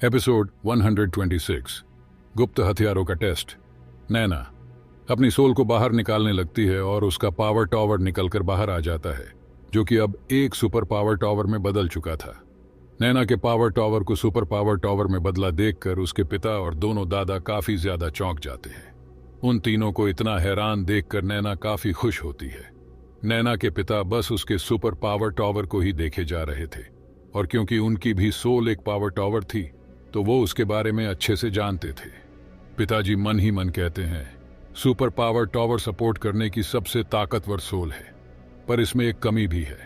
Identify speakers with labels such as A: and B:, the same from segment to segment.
A: Episode 126 गुप्त हथियारों का टेस्ट। नैना अपनी सोल को बाहर निकालने लगती है और उसका पावर टावर निकलकर बाहर आ जाता है, जो कि अब एक सुपर पावर टावर में बदल चुका था। नैना के पावर टावर को सुपर पावर टावर में बदला देखकर उसके पिता और दोनों दादा काफी ज्यादा चौंक जाते हैं। उन तीनों को इतना हैरान देखकर नैना काफी खुश होती है। नैना के पिता बस उसके सुपर पावर टावर को ही देखे जा रहे थे, और क्योंकि उनकी भी सोल एक पावर टावर थी तो वो उसके बारे में अच्छे से जानते थे। पिताजी मन ही मन कहते हैं, सुपर पावर टावर सपोर्ट करने की सबसे ताकतवर सोल है, पर इसमें एक कमी भी है।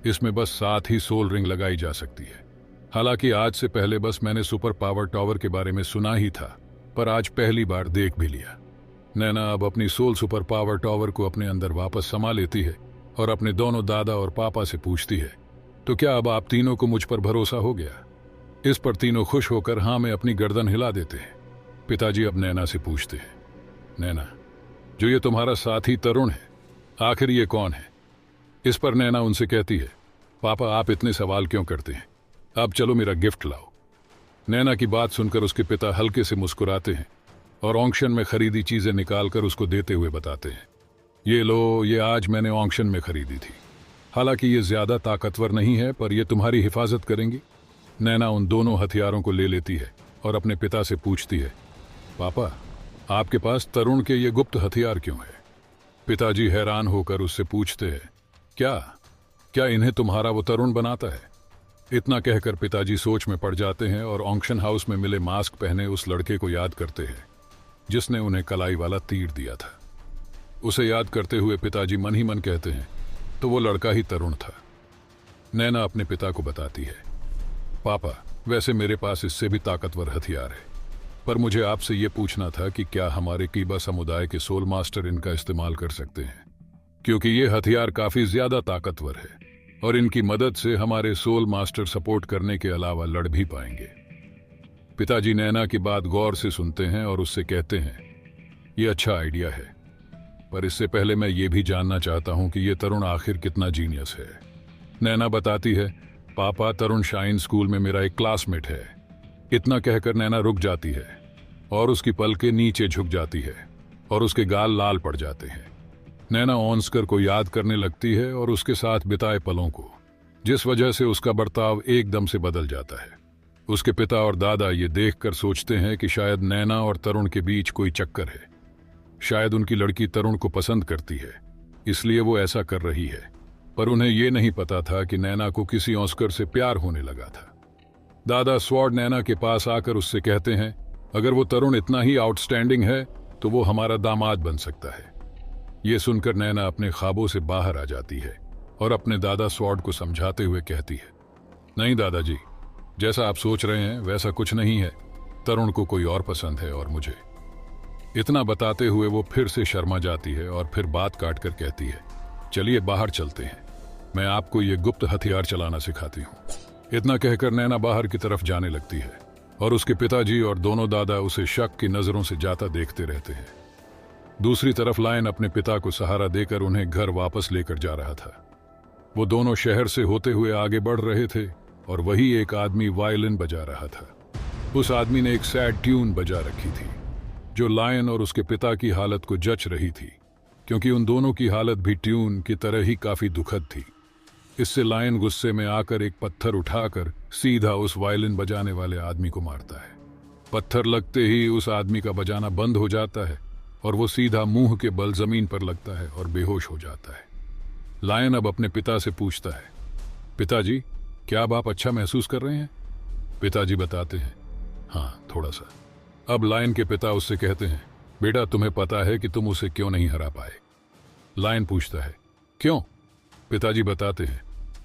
A: इसमें बस 7 ही सोल रिंग लगाई जा सकती है। हालांकि आज से पहले बस मैंने सुपर पावर टावर के बारे में सुना ही था, पर आज पहली बार देख भी लिया। नैना अब अपनी सोल सुपर पावर टावर को अपने अंदर वापस समा लेती है और अपने दोनों दादा और पापा से पूछती है, तो क्या अब आप तीनों को मुझ पर भरोसा हो गया? इस पर तीनों खुश होकर हाँ में अपनी गर्दन हिला देते हैं। पिताजी अब नैना से पूछते हैं, नैना, जो ये तुम्हारा साथी तरुण है, आखिर ये कौन है? इस पर नैना उनसे कहती है, पापा आप इतने सवाल क्यों करते हैं? अब चलो मेरा गिफ्ट लाओ। नैना की बात सुनकर उसके पिता हल्के से मुस्कुराते हैं और ऑक्शन में खरीदी चीजें निकालकर उसको देते हुए बताते हैं, ये लो, ये आज मैंने ऑक्शन में खरीदी थी। हालांकि ये ज्यादा ताकतवर नहीं है, पर यह तुम्हारी हिफाजत करेंगी। नैना उन दोनों हथियारों को ले लेती है और अपने पिता से पूछती है, पापा आपके पास तरुण के ये गुप्त हथियार क्यों है? पिताजी हैरान होकर उससे पूछते हैं, क्या क्या इन्हें तुम्हारा वो तरुण बनाता है? इतना कहकर पिताजी सोच में पड़ जाते हैं और ऑक्शन हाउस में मिले मास्क पहने उस लड़के को याद करते हैं जिसने उन्हें कलाई वाला तीर दिया था। उसे याद करते हुए पिताजी मन ही मन कहते हैं, तो वो लड़का ही तरुण था। नैना अपने पिता को बताती है, पापा वैसे मेरे पास इससे भी ताकतवर हथियार है, पर मुझे आपसे ये पूछना था कि क्या हमारे कीबा समुदाय के सोल मास्टर इनका इस्तेमाल कर सकते हैं, क्योंकि ये हथियार काफी ज्यादा ताकतवर है और इनकी मदद से हमारे सोल मास्टर सपोर्ट करने के अलावा लड़ भी पाएंगे। पिताजी नैना की बात गौर से सुनते हैं और उससे कहते हैं, ये अच्छा आइडिया है, पर इससे पहले मैं ये भी जानना चाहता हूं कि ये तरुण आखिर कितना जीनियस है। नैना बताती है, पापा तरुण शाइन स्कूल में मेरा एक क्लासमेट है। इतना कहकर नैना रुक जाती है और उसकी पलकें नीचे झुक जाती है और उसके गाल लाल पड़ जाते हैं। नैना ऑन्स्कर को याद करने लगती है और उसके साथ बिताए पलों को, जिस वजह से उसका बर्ताव एकदम से बदल जाता है। उसके पिता और दादा ये देखकर सोचते हैं कि शायद नैना और तरुण के बीच कोई चक्कर है। शायद उनकी लड़की तरुण को पसंद करती है, इसलिए वो ऐसा कर रही है, पर उन्हें यह नहीं पता था कि नैना को किसी ऑस्कर से प्यार होने लगा था। दादा स्वॉर्ड नैना के पास आकर उससे कहते हैं, अगर वो तरुण इतना ही आउटस्टैंडिंग है तो वो हमारा दामाद बन सकता है। ये सुनकर नैना अपने ख्वाबों से बाहर आ जाती है और अपने दादा स्वॉर्ड को समझाते हुए कहती है, नहीं दादाजी, जैसा आप सोच रहे हैं वैसा कुछ नहीं है। तरुण को कोई और पसंद है और मुझे। इतना बताते हुए वो फिर से शर्मा जाती है और फिर बात काट कर कहती है, चलिए बाहर चलते हैं, मैं आपको ये गुप्त हथियार चलाना सिखाती हूँ। इतना कहकर नैना बाहर की तरफ जाने लगती है और उसके पिताजी और दोनों दादा उसे शक की नजरों से जाता देखते रहते हैं। दूसरी तरफ लायन अपने पिता को सहारा देकर उन्हें घर वापस लेकर जा रहा था। वो दोनों शहर से होते हुए आगे बढ़ रहे थे और वही एक आदमी वायलिन बजा रहा था। उस आदमी ने एक सैड ट्यून बजा रखी थी जो लायन और उसके पिता की हालत को जच रही थी, क्योंकि उन दोनों की हालत भी ट्यून की तरह ही काफी दुखद थी। इससे लायन गुस्से में आकर एक पत्थर उठाकर सीधा उस वायलिन बजाने वाले आदमी को मारता है। पत्थर लगते ही उस आदमी का बजाना बंद हो जाता है और वो सीधा मुंह के बल जमीन पर लगता है और बेहोश हो जाता है। लायन अब अपने पिता से पूछता है, पिताजी क्या अब आप अच्छा महसूस कर रहे हैं? पिताजी बताते हैं, हाँ थोड़ा सा। अब लायन के पिता उससे कहते हैं, बेटा तुम्हें पता है कि तुम उसे क्यों नहीं हरा पाए? लायन पूछता है, क्यों? पिताजी बताते हैं,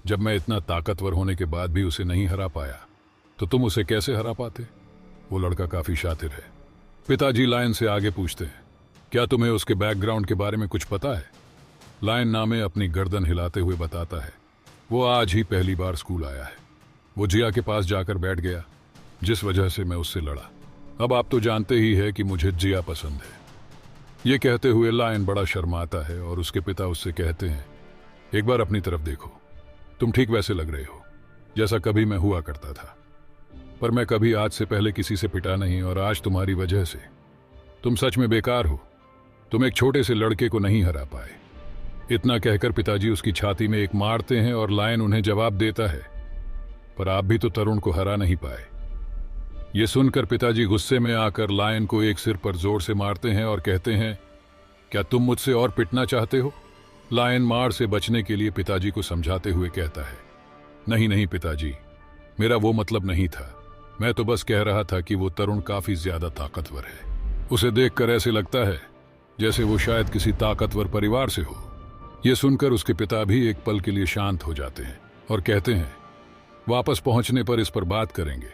A: जब मैं इतना ताकतवर होने के बाद भी उसे नहीं हरा पाया तो तुम उसे कैसे हरा पाते? वो लड़का काफी शातिर है। पिताजी लायन से आगे पूछते हैं, क्या तुम्हें उसके बैकग्राउंड के बारे में कुछ पता है? लायन नामे अपनी गर्दन हिलाते हुए बताता है, वो आज ही पहली बार स्कूल आया है। वो जिया के पास जाकर बैठ गया, जिस वजह से मैं उससे लड़ा। अब आप तो जानते ही है कि मुझे जिया पसंद है। ये कहते हुए लायन बड़ा शर्माता है और उसके पिता उससे कहते हैं, एक बार अपनी तरफ देखो, तुम ठीक वैसे लग रहे हो जैसा कभी मैं हुआ करता था। पर मैं कभी आज से पहले किसी से पिटा नहीं, और आज तुम्हारी वजह से। तुम सच में बेकार हो। तुम एक छोटे से लड़के को नहीं हरा पाए। इतना कहकर पिताजी उसकी छाती में एक मारते हैं और लायन उन्हें जवाब देता है, पर आप भी तो तरुण को हरा नहीं पाए। ये सुनकर पिताजी गुस्से में आकर लायन को एक सिर पर जोर से मारते हैं और कहते हैं, क्या तुम मुझसे और पिटना चाहते हो? लायन मार से बचने के लिए पिताजी को समझाते हुए कहता है, नहीं नहीं पिताजी, मेरा वो मतलब नहीं था। मैं तो बस कह रहा था कि वो तरुण काफी ज्यादा ताकतवर है। उसे देखकर ऐसे लगता है जैसे वो शायद किसी ताकतवर परिवार से हो। ये सुनकर उसके पिता भी एक पल के लिए शांत हो जाते हैं और कहते हैं, वापस पहुंचने पर इस पर बात करेंगे।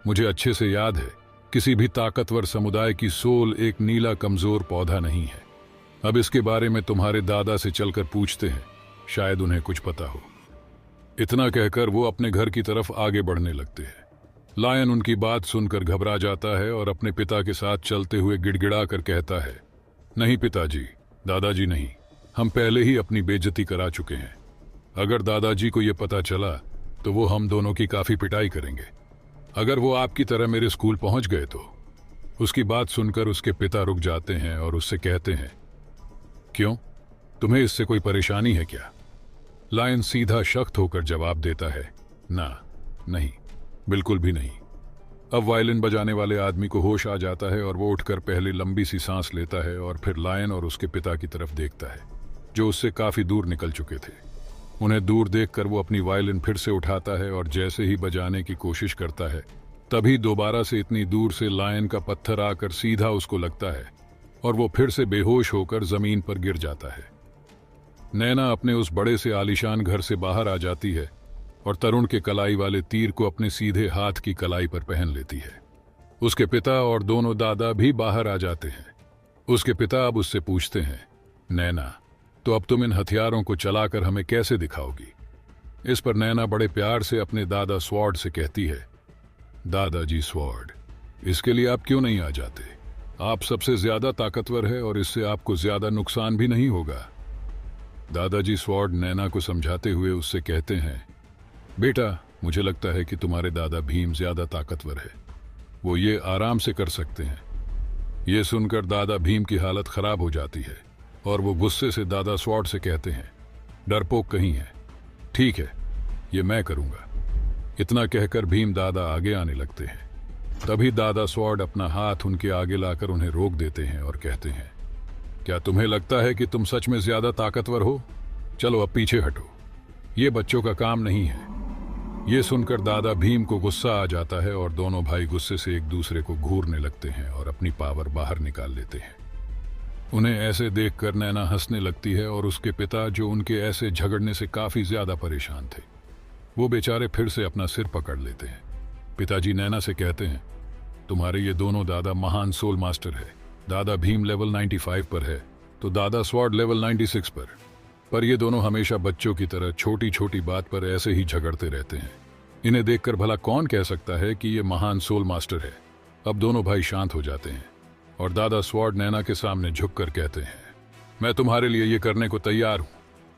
A: मुझे अच्छे से याद है, किसी भी ताकतवर समुदाय की सोल एक नीला कमजोर पौधा नहीं है। अब इसके बारे में तुम्हारे दादा से चलकर पूछते हैं, शायद उन्हें कुछ पता हो। इतना कहकर वो अपने घर की तरफ आगे बढ़ने लगते हैं। लायन उनकी बात सुनकर घबरा जाता है और अपने पिता के साथ चलते हुए गिड़गिड़ा कर कहता है, नहीं पिताजी, दादाजी नहीं, हम पहले ही अपनी बेइज्जती करा चुके हैं। अगर दादाजी को यह पता चला तो वो हम दोनों की काफी पिटाई करेंगे। अगर वो आपकी तरह मेरे स्कूल पहुंच गए तो। उसकी बात सुनकर उसके पिता रुक जाते हैं और उससे कहते हैं, क्यों, तुम्हें इससे कोई परेशानी है क्या? लायन सीधा सख्त होकर जवाब देता है, ना, नहीं, बिल्कुल भी नहीं। अब वायलिन बजाने वाले आदमी को होश आ जाता है और वो उठकर पहले लंबी सी सांस लेता है और फिर लायन और उसके पिता की तरफ देखता है, जो उससे काफी दूर निकल चुके थे। उन्हें दूर देखकर वो अपनी वायलिन फिर से उठाता है और जैसे ही बजाने की कोशिश करता है, तभी दोबारा से इतनी दूर से लायन का पत्थर आकर सीधा उसको लगता है और वो फिर से बेहोश होकर जमीन पर गिर जाता है। नैना अपने उस बड़े से आलीशान घर से बाहर आ जाती है और तरुण के कलाई वाले तीर को अपने सीधे हाथ की कलाई पर पहन लेती है। उसके पिता और दोनों दादा भी बाहर आ जाते हैं। उसके पिता अब उससे पूछते हैं, नैना, तो अब तुम इन हथियारों को चलाकर हमें कैसे दिखाओगी? इस पर नैना बड़े प्यार से अपने दादा स्वॉर्ड से कहती है, दादाजी स्वॉर्ड, इसके लिए आप क्यों नहीं आ जाते? आप सबसे ज्यादा ताकतवर है और इससे आपको ज्यादा नुकसान भी नहीं होगा। दादाजी स्वॉर्ड नैना को समझाते हुए उससे कहते हैं, बेटा, मुझे लगता है कि तुम्हारे दादा भीम ज्यादा ताकतवर है, वो ये आराम से कर सकते हैं। ये सुनकर दादा भीम की हालत खराब हो जाती है और वो गुस्से से दादा स्वॉर्ड से कहते हैं, डरपोक कहीं है, ठीक है, ये मैं करूंगा। इतना कहकर भीम दादा आगे आने लगते हैं। तभी दादा स्वॉर्ड अपना हाथ उनके आगे लाकर उन्हें रोक देते हैं और कहते हैं, क्या तुम्हें लगता है कि तुम सच में ज्यादा ताकतवर हो? चलो अब पीछे हटो, ये बच्चों का काम नहीं है। ये सुनकर दादा भीम को गुस्सा आ जाता है और दोनों भाई गुस्से से एक दूसरे को घूरने लगते हैं और अपनी पावर बाहर निकाल लेते हैं। उन्हें ऐसे देखकर नैना हंसने लगती है और उसके पिता, जो उनके ऐसे झगड़ने से काफी ज्यादा परेशान थे, वो बेचारे फिर से अपना सिर पकड़ लेते हैं। पिताजी नैना से कहते हैं, तुम्हारे ये दोनों दादा महान सोल मास्टर है। दादा भीम लेवल 95 पर है तो दादा स्वॉर्ड लेवल 96 पर ये दोनों हमेशा बच्चों की तरह छोटी छोटी बात पर ऐसे ही झगड़ते रहते हैं। इन्हें देखकर भला कौन कह सकता है कि ये महान सोल मास्टर है। अब दोनों भाई शांत हो जाते हैं और दादा स्वॉर्ड नैना के सामने झुककर कहते हैं, मैं तुम्हारे लिए ये करने को तैयार हूं,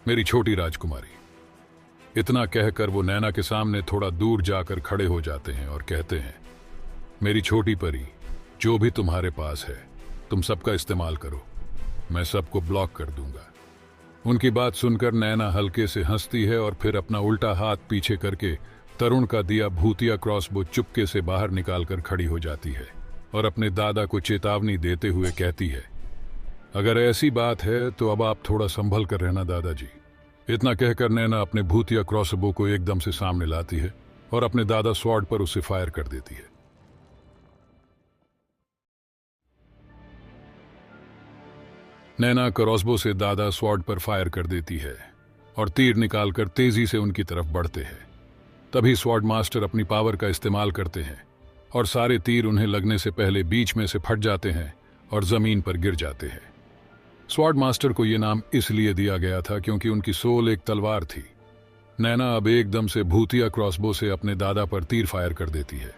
A: मेरी छोटी राजकुमारी। इतना कहकर वो नैना के सामने थोड़ा दूर जाकर खड़े हो जाते हैं और कहते हैं, मेरी छोटी परी, जो भी तुम्हारे पास है तुम सबका इस्तेमाल करो, मैं सबको ब्लॉक कर दूंगा। उनकी बात सुनकर नैना हल्के से हंसती है और फिर अपना उल्टा हाथ पीछे करके तरुण का दिया भूतिया क्रॉसबो चुपके से बाहर निकालकर खड़ी हो जाती है और अपने दादा को चेतावनी देते हुए कहती है, अगर ऐसी बात है तो अब आप थोड़ा संभल कर रहना दादाजी। इतना कहकर नैना अपने भूतिया क्रॉसबो को एकदम से सामने लाती है और अपने दादा स्वॉर्ड पर उसे फायर कर देती है। नैना क्रॉसबो से दादा स्वॉर्ड पर फायर कर देती है और तीर निकालकर तेजी से उनकी तरफ बढ़ते हैं। तभी स्वॉर्ड मास्टर अपनी पावर का इस्तेमाल करते हैं और सारे तीर उन्हें लगने से पहले बीच में से फट जाते हैं और जमीन पर गिर जाते हैं। स्वॉर्ड मास्टर को यह नाम इसलिए दिया गया था क्योंकि उनकी सोल एक तलवार थी। नैना अब एकदम से भूतिया क्रॉसबो से अपने दादा पर तीर फायर कर देती है।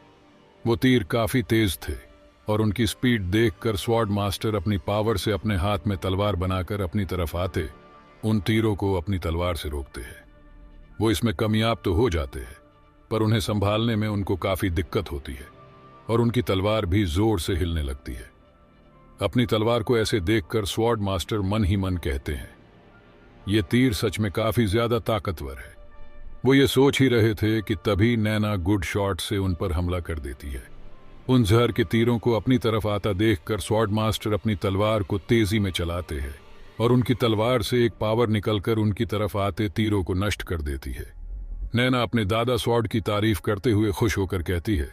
A: वो तीर काफी तेज थे और उनकी स्पीड देखकर स्वॉर्ड मास्टर अपनी पावर से अपने हाथ में तलवार बनाकर अपनी तरफ आते उन तीरों को अपनी तलवार से रोकते हैं। वो इसमें कामयाब तो हो जाते हैं, पर उन्हें संभालने में उनको काफी दिक्कत होती है और उनकी तलवार भी जोर से हिलने लगती है। अपनी तलवार को ऐसे देखकर स्वॉर्ड मास्टर मन ही मन कहते हैं, ये तीर सच में काफी ज्यादा ताकतवर है। वो ये सोच ही रहे थे कि तभी नैना गुड शॉट से उन पर हमला कर देती है। उन जहर के तीरों को अपनी तरफ आता देखकर स्वॉर्ड मास्टर अपनी तलवार को तेजी में चलाते हैं और उनकी तलवार से एक पावर निकलकर उनकी तरफ आते तीरों को नष्ट कर देती है। नैना अपने दादा स्वॉर्ड की तारीफ करते हुए खुश होकर कहती है,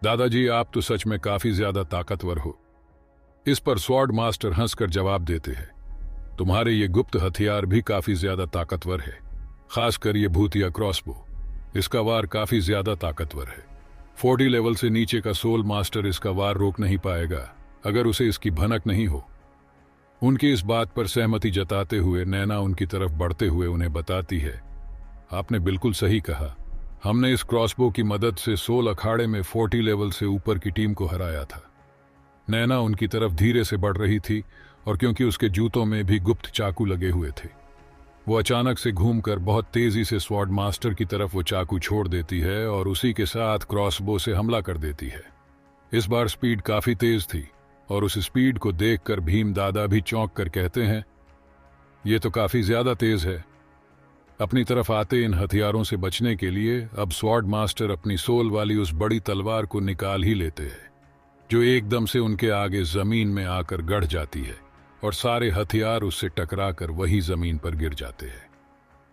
A: दादाजी आप तो सच में काफी ज्यादा ताकतवर हो। इस पर स्वॉर्ड मास्टर हंसकर जवाब देते हैं, तुम्हारे ये गुप्त हथियार भी काफी ज्यादा ताकतवर है, खासकर ये भूतिया क्रॉसबो। इसका वार काफी ज्यादा ताकतवर है। 40 लेवल से नीचे का सोल मास्टर इसका वार रोक नहीं पाएगा अगर उसे इसकी भनक नहीं हो। उनकी इस बात पर सहमति जताते हुए नैना उनकी तरफ बढ़ते हुए उन्हें बताती है, आपने बिल्कुल सही कहा, हमने इस क्रॉसबो की मदद से सोल अखाड़े में 40 लेवल से ऊपर की टीम को हराया था। नैना उनकी तरफ धीरे से बढ़ रही थी और क्योंकि उसके जूतों में भी गुप्त चाकू लगे हुए थे, वो अचानक से घूमकर बहुत तेजी से स्वॉर्ड मास्टर की तरफ वो चाकू छोड़ देती है और उसी के साथ क्रॉसबो से हमला कर देती है। इस बार स्पीड काफी तेज थी और उस स्पीड को देखकर भीम दादा भी चौंक कर कहते हैं, ये तो काफी ज्यादा तेज है। अपनी तरफ आते इन हथियारों से बचने के लिए अब स्वॉर्ड मास्टर अपनी सोल वाली उस बड़ी तलवार को निकाल ही लेते हैं, जो एकदम से उनके आगे जमीन में आकर गड़ जाती है और सारे हथियार उससे टकराकर वही जमीन पर गिर जाते हैं।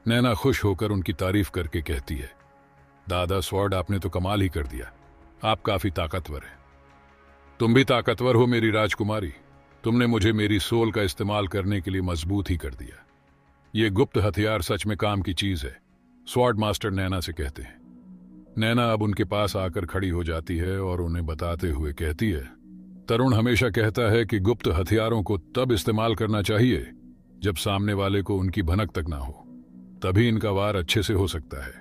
A: नैना खुश होकर उनकी तारीफ करके कहती है, दादा स्वॉर्ड आपने तो कमाल ही कर दिया, आप काफी ताकतवर हैं। तुम भी ताकतवर हो मेरी राजकुमारी, तुमने मुझे मेरी सोल का इस्तेमाल करने के लिए मजबूत ही कर दिया। ये गुप्त हथियार सच में काम की चीज है, स्वॉर्ड मास्टर नैना से कहते हैं। नैना अब उनके पास आकर खड़ी हो जाती है और उन्हें बताते हुए कहती है, तरुण हमेशा कहता है कि गुप्त हथियारों को तब इस्तेमाल करना चाहिए जब सामने वाले को उनकी भनक तक ना हो, तभी इनका वार अच्छे से हो सकता है।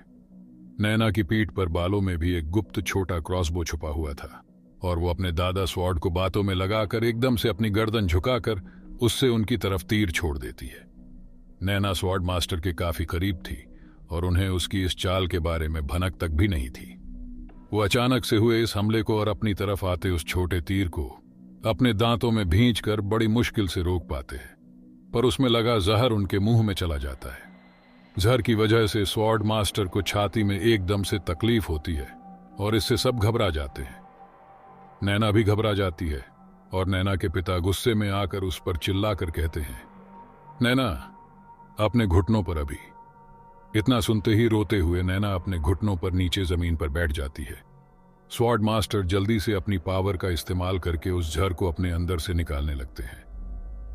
A: नैना की पीठ पर बालों में भी एक गुप्त छोटा क्रॉसबो छुपा हुआ था और वो अपने दादा स्वॉर्ड को बातों में लगाकर एकदम से अपनी गर्दन झुकाकर उससे उनकी तरफ तीर छोड़ देती है। नैना स्वॉर्ड मास्टर के काफी करीब थी और उन्हें उसकी इस चाल के बारे में भनक तक भी नहीं थी। वो अचानक से हुए इस हमले को और अपनी तरफ आते उस छोटे तीर को अपने दांतों में भींचकर बड़ी मुश्किल से रोक पाते हैं, पर उसमें लगा जहर उनके मुंह में चला जाता है। जहर की वजह से स्वॉर्ड मास्टर को छाती में एकदम से तकलीफ होती है और इससे सब घबरा जाते हैं। नैना भी घबरा जाती है और नैना के पिता गुस्से में आकर उस पर चिल्लाकर कहते हैं, नैना अपने घुटनों पर अभी। इतना सुनते ही रोते हुए नैना अपने घुटनों पर नीचे जमीन पर बैठ जाती है। स्वॉर्ड मास्टर जल्दी से अपनी पावर का इस्तेमाल करके उस जहर को अपने अंदर से निकालने लगते हैं।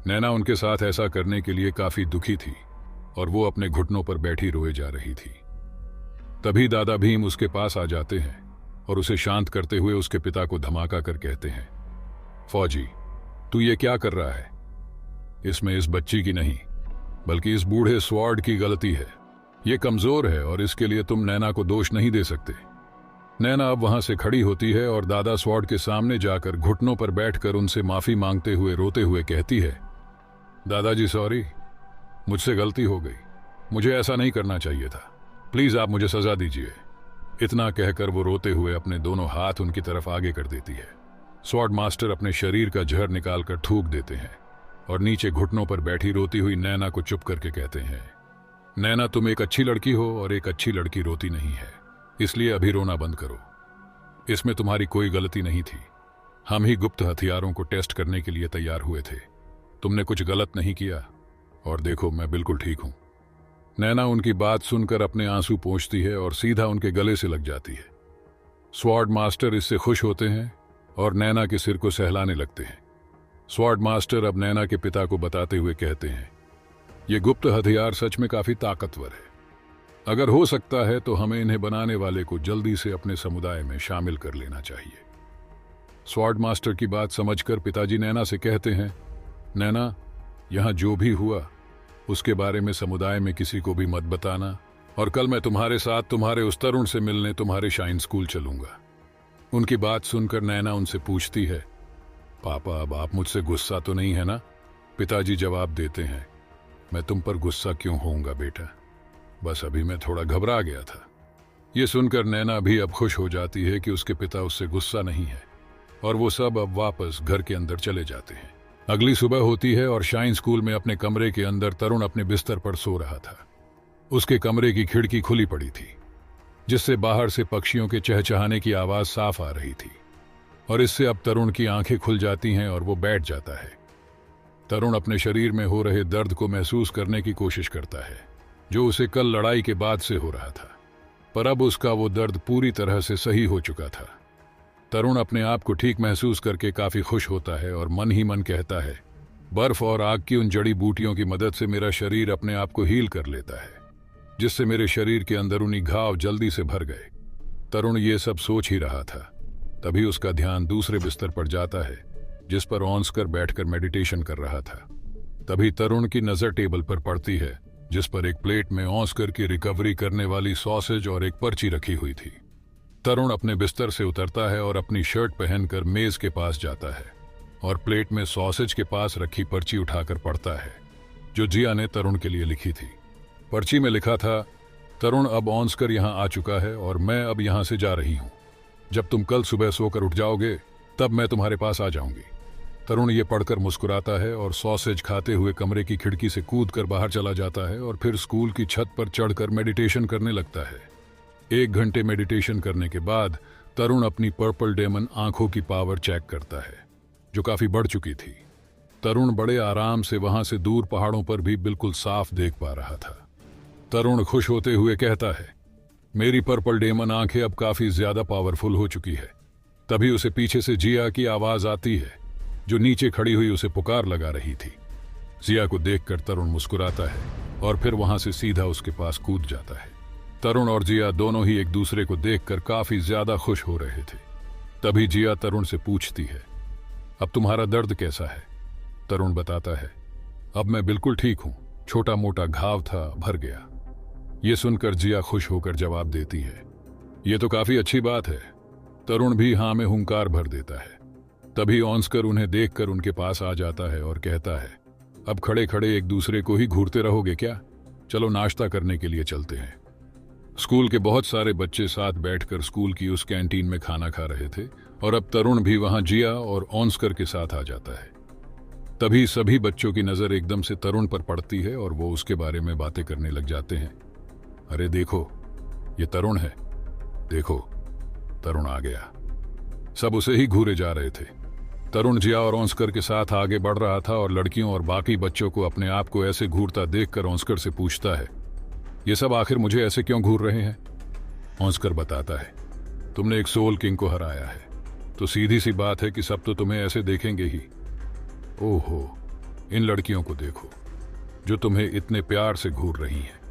A: नैना उनके साथ ऐसा करने के लिए काफी दुखी थी और वो अपने घुटनों पर बैठी रोए जा रही थी। तभी दादा भीम उसके पास आ जाते हैं और उसे शांत करते हुए उसके पिता को धमाका कर कहते हैं, फौजी तू ये क्या कर रहा है? इसमें इस बच्ची की नहीं बल्कि इस बूढ़े स्वॉर्ड की गलती है। ये कमजोर है और इसके लिए तुम नैना को दोष नहीं दे सकते। नैना अब वहां से खड़ी होती है और दादा स्वॉर्ड के सामने जाकर घुटनों पर बैठकर उनसे माफी मांगते हुए रोते हुए कहती है, दादाजी सॉरी, मुझसे गलती हो गई, मुझे ऐसा नहीं करना चाहिए था, प्लीज आप मुझे सजा दीजिए। इतना कहकर वो रोते हुए अपने दोनों हाथ उनकी तरफ आगे कर देती है। स्वॉर्ड मास्टर अपने शरीर का जहर निकालकर थूक देते हैं और नीचे घुटनों पर बैठी रोती हुई नैना को चुप करके कहते हैं, नैना तुम एक अच्छी लड़की हो और एक अच्छी लड़की रोती नहीं है, इसलिए अभी रोना बंद करो। इसमें तुम्हारी कोई गलती नहीं थी, हम ही गुप्त हथियारों को टेस्ट करने के लिए तैयार हुए थे। तुमने कुछ गलत नहीं किया और देखो मैं बिल्कुल ठीक हूं। नैना उनकी बात सुनकर अपने आंसू पोंछती है और सीधा उनके गले से लग जाती है। स्वॉर्ड मास्टर इससे खुश होते हैं और नैना के सिर को सहलाने लगते हैं। स्वॉर्ड मास्टर अब नैना के पिता को बताते हुए कहते हैं, ये गुप्त हथियार सच में काफी ताकतवर है, अगर हो सकता है तो हमें इन्हें बनाने वाले को जल्दी से अपने समुदाय में शामिल कर लेना चाहिए। स्वॉर्ड मास्टर की बात समझकर पिताजी नैना से कहते हैं, नैना यहां जो भी हुआ उसके बारे में समुदाय में किसी को भी मत बताना और कल मैं तुम्हारे साथ तुम्हारे उस तरुण से मिलने तुम्हारे शाइन स्कूल चलूंगा। उनकी बात सुनकर नैना उनसे पूछती है, पापा अब आप मुझसे गुस्सा तो नहीं है ना? पिताजी जवाब देते हैं, मैं तुम पर गुस्सा क्यों होऊंगा बेटा, बस अभी मैं थोड़ा घबरा गया था। ये सुनकर नैना भी अब खुश हो जाती है कि उसके पिता उससे गुस्सा नहीं है और वो सब अब वापस घर के अंदर चले जाते हैं। अगली सुबह होती है और शाइन स्कूल में अपने कमरे के अंदर तरुण अपने बिस्तर पर सो रहा था। उसके कमरे की खिड़की खुली पड़ी थी, जिससे बाहर से पक्षियों के चहचहाने की आवाज साफ आ रही थी और इससे अब तरुण की आंखें खुल जाती हैं और वो बैठ जाता है। तरुण अपने शरीर में हो रहे दर्द को महसूस करने की कोशिश करता है, जो उसे कल लड़ाई के बाद से हो रहा था, पर अब उसका वो दर्द पूरी तरह से सही हो चुका था। तरुण अपने आप को ठीक महसूस करके काफी खुश होता है और मन ही मन कहता है, बर्फ और आग की उन जड़ी बूटियों की मदद से मेरा शरीर अपने आप को हील कर लेता है, जिससे मेरे शरीर के अंदरूनी घाव जल्दी से भर गए। तरुण ये सब सोच ही रहा था, तभी उसका ध्यान दूसरे बिस्तर पर जाता है, जिस पर ऑन्स्कर बैठकर मेडिटेशन कर रहा था। तभी तरुण की नजर टेबल पर पड़ती है, जिस पर एक प्लेट में ऑस्कर की रिकवरी करने वाली सॉसेज और एक पर्ची रखी हुई थी। तरुण अपने बिस्तर से उतरता है और अपनी शर्ट पहनकर मेज के पास जाता है और प्लेट में सॉसेज के पास रखी पर्ची उठाकर पढ़ता है, जो जिया ने तरुण के लिए लिखी थी। पर्ची में लिखा था, तरुण अब ऑस्कर यहाँ आ चुका है और मैं अब यहाँ से जा रही हूँ। जब तुम कल सुबह सोकर उठ जाओगे तब मैं तुम्हारे पास आ जाऊंगी। तरुण ये पढ़कर मुस्कुराता है और सॉसेज खाते हुए कमरे की खिड़की से कूदकर बाहर चला जाता है और फिर स्कूल की छत पर चढ़कर मेडिटेशन करने लगता है। 1 घंटे मेडिटेशन करने के बाद तरुण अपनी पर्पल डेमन आंखों की पावर चेक करता है, जो काफी बढ़ चुकी थी। तरुण बड़े आराम से वहां से दूर पहाड़ों पर भी बिल्कुल साफ देख पा रहा था। तरुण खुश होते हुए कहता है, मेरी पर्पल डेमन आंखें अब काफी ज्यादा पावरफुल हो चुकी है। तभी उसे पीछे से जिया की आवाज आती है, जो नीचे खड़ी हुई उसे पुकार लगा रही थी। जिया को देखकर तरुण मुस्कुराता है और फिर वहां से सीधा उसके पास कूद जाता है। तरुण और जिया दोनों ही एक दूसरे को देखकर काफी ज्यादा खुश हो रहे थे। तभी जिया तरुण से पूछती है, अब तुम्हारा दर्द कैसा है? तरुण बताता है, अब मैं बिल्कुल ठीक हूं, छोटा मोटा घाव था, भर गया। ये सुनकर जिया खुश होकर जवाब देती है, ये तो काफी अच्छी बात है। तरुण भी हाँ में हुंकार भर देता है। तभी ऑस्कर उन्हें देखकर उनके पास आ जाता है और कहता है, अब खड़े खड़े एक दूसरे को ही घूरते रहोगे क्या? चलो नाश्ता करने के लिए चलते हैं। स्कूल के बहुत सारे बच्चे साथ बैठकर स्कूल की उस कैंटीन में खाना खा रहे थे और अब तरुण भी वहां जिया और ऑस्कर के साथ आ जाता है। तभी सभी बच्चों की नजर एकदम से तरुण पर पड़ती है और वो उसके बारे में बातें करने लग जाते हैं। अरे देखो, ये तरुण है, देखो तरुण आ गया। सब उसे ही घूरे जा रहे थे। तरुण जिया और ऑस्कर के साथ आगे बढ़ रहा था और लड़कियों और बाकी बच्चों को अपने आप को ऐसे घूरता देखकर ऑस्कर से पूछता है, ये सब आखिर मुझे ऐसे क्यों घूर रहे हैं? ऑस्कर बताता है, तुमने एक सोल किंग को हराया है, तो सीधी सी बात है कि सब तो तुम्हें ऐसे देखेंगे ही। ओहो, इन लड़कियों को देखो जो तुम्हें इतने प्यार से घूर रही हैं।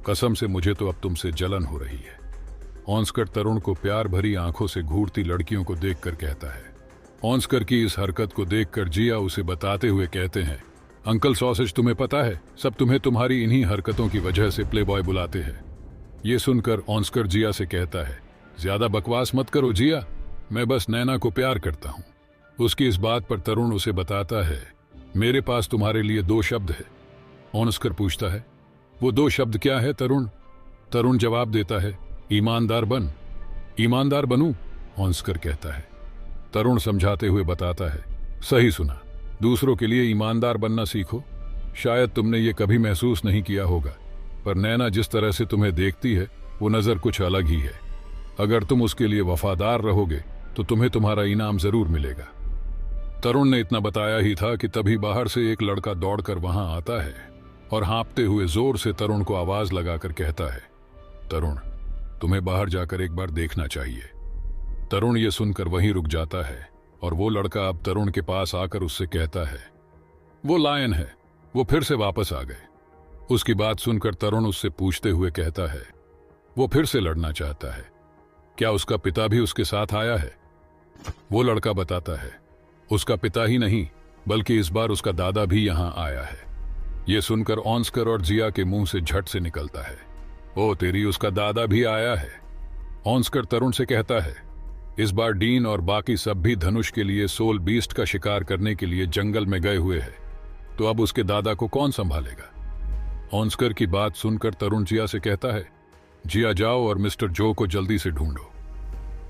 A: कसम से मुझे तो अब तुमसे जलन हो रही है। ऑस्कर तरुण को प्यार भरी आंखों से घूरती लड़कियों को देखकर कहता है। ऑस्कर की इस हरकत को देखकर जिया उसे बताते हुए कहते हैं, अंकल सॉसेज, तुम्हें पता है सब तुम्हें तुम्हारी इन्हीं हरकतों की वजह से प्लेबॉय बुलाते हैं। ये सुनकर ऑस्कर जिया से कहता है, ज्यादा बकवास मत करो जिया, मैं बस नैना को प्यार करता हूँ। उसकी इस बात पर तरुण उसे बताता है, मेरे पास तुम्हारे लिए 2 शब्द है। ऑस्कर पूछता है, वो 2 शब्द क्या है तरुण? तरुण जवाब देता है, ईमानदार बन। ईमानदार बनूं? ऑस्कर कहता है। तरुण समझाते हुए बताता है, सही सुना, दूसरों के लिए ईमानदार बनना सीखो। शायद तुमने ये कभी महसूस नहीं किया होगा, पर नैना जिस तरह से तुम्हें देखती है वो नजर कुछ अलग ही है। अगर तुम उसके लिए वफादार रहोगे तो तुम्हें तुम्हारा इनाम जरूर मिलेगा। तरुण ने इतना बताया ही था कि तभी बाहर से एक लड़का दौड़कर वहां आता है और हाँफते हुए जोर से तरुण को आवाज लगाकर कहता है, तरुण, तुम्हें बाहर जाकर एक बार देखना चाहिए। तरुण ये सुनकर वहीं रुक जाता है और वो लड़का अब तरुण के पास आकर उससे कहता है, वो लायन है, वो फिर से वापस आ गए। उसकी बात सुनकर तरुण उससे पूछते हुए कहता है, वो फिर से लड़ना चाहता है, क्या उसका पिता भी उसके साथ आया है? वो लड़का बताता है, उसका पिता ही नहीं बल्कि इस बार उसका दादा भी यहां आया है। ये सुनकर ऑस्कर और जिया के मुंह से झट से निकलता है, ओ तेरी, उसका दादा भी आया है। ऑस्कर तरुण से कहता है, इस बार डीन और बाकी सब भी धनुष के लिए सोल बीस्ट का शिकार करने के लिए जंगल में गए हुए हैं, तो अब उसके दादा को कौन संभालेगा? ऑस्कर की बात सुनकर तरुण जिया से कहता है, जिया जाओ और मिस्टर जो को जल्दी से ढूंढो।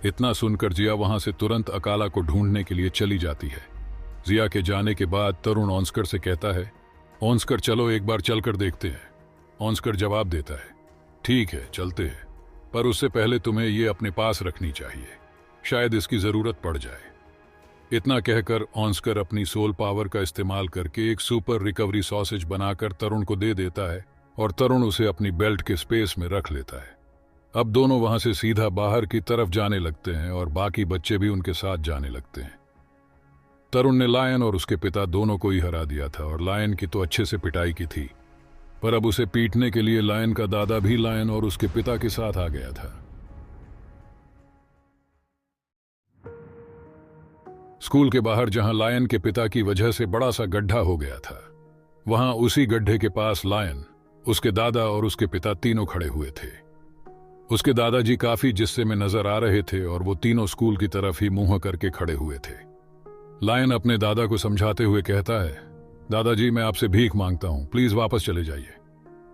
A: इतना सुनकर जिया वहां से तुरंत अकाला को ढूंढने के लिए चली जाती है। जिया के जाने के बाद तरुण ऑन्स्कर से कहता है, ऑन्स्कर चलो एक बार चलकर देखते हैं। ऑन्स्कर जवाब देता है, ठीक है चलते हैं, पर उससे पहले तुम्हें ये अपने पास रखनी चाहिए, शायद इसकी जरूरत पड़ जाए। इतना कहकर ऑन्स्कर अपनी सोल पावर का इस्तेमाल करके एक सुपर रिकवरी सॉसेज बनाकर तरुण को दे देता है और तरुण उसे अपनी बेल्ट के स्पेस में रख लेता है। अब दोनों वहां से सीधा बाहर की तरफ जाने लगते हैं और बाकी बच्चे भी उनके साथ जाने लगते हैं। तरुण ने लायन और उसके पिता दोनों को ही हरा दिया था और लायन की तो अच्छे से पिटाई की थी, पर अब उसे पीटने के लिए लायन का दादा भी लायन और उसके पिता के साथ आ गया था। स्कूल के बाहर जहां लायन के पिता की वजह से बड़ा सा गड्ढा हो गया था, वहां उसी गड्ढे के पास लायन, उसके दादा और उसके पिता तीनों खड़े हुए थे। उसके दादाजी काफी जिस्से में नजर आ रहे थे और वो तीनों स्कूल की तरफ ही मुंह करके खड़े हुए थे। लायन अपने दादा को समझाते हुए कहता है, दादाजी मैं आपसे भीख मांगता हूं, प्लीज वापस चले जाइए।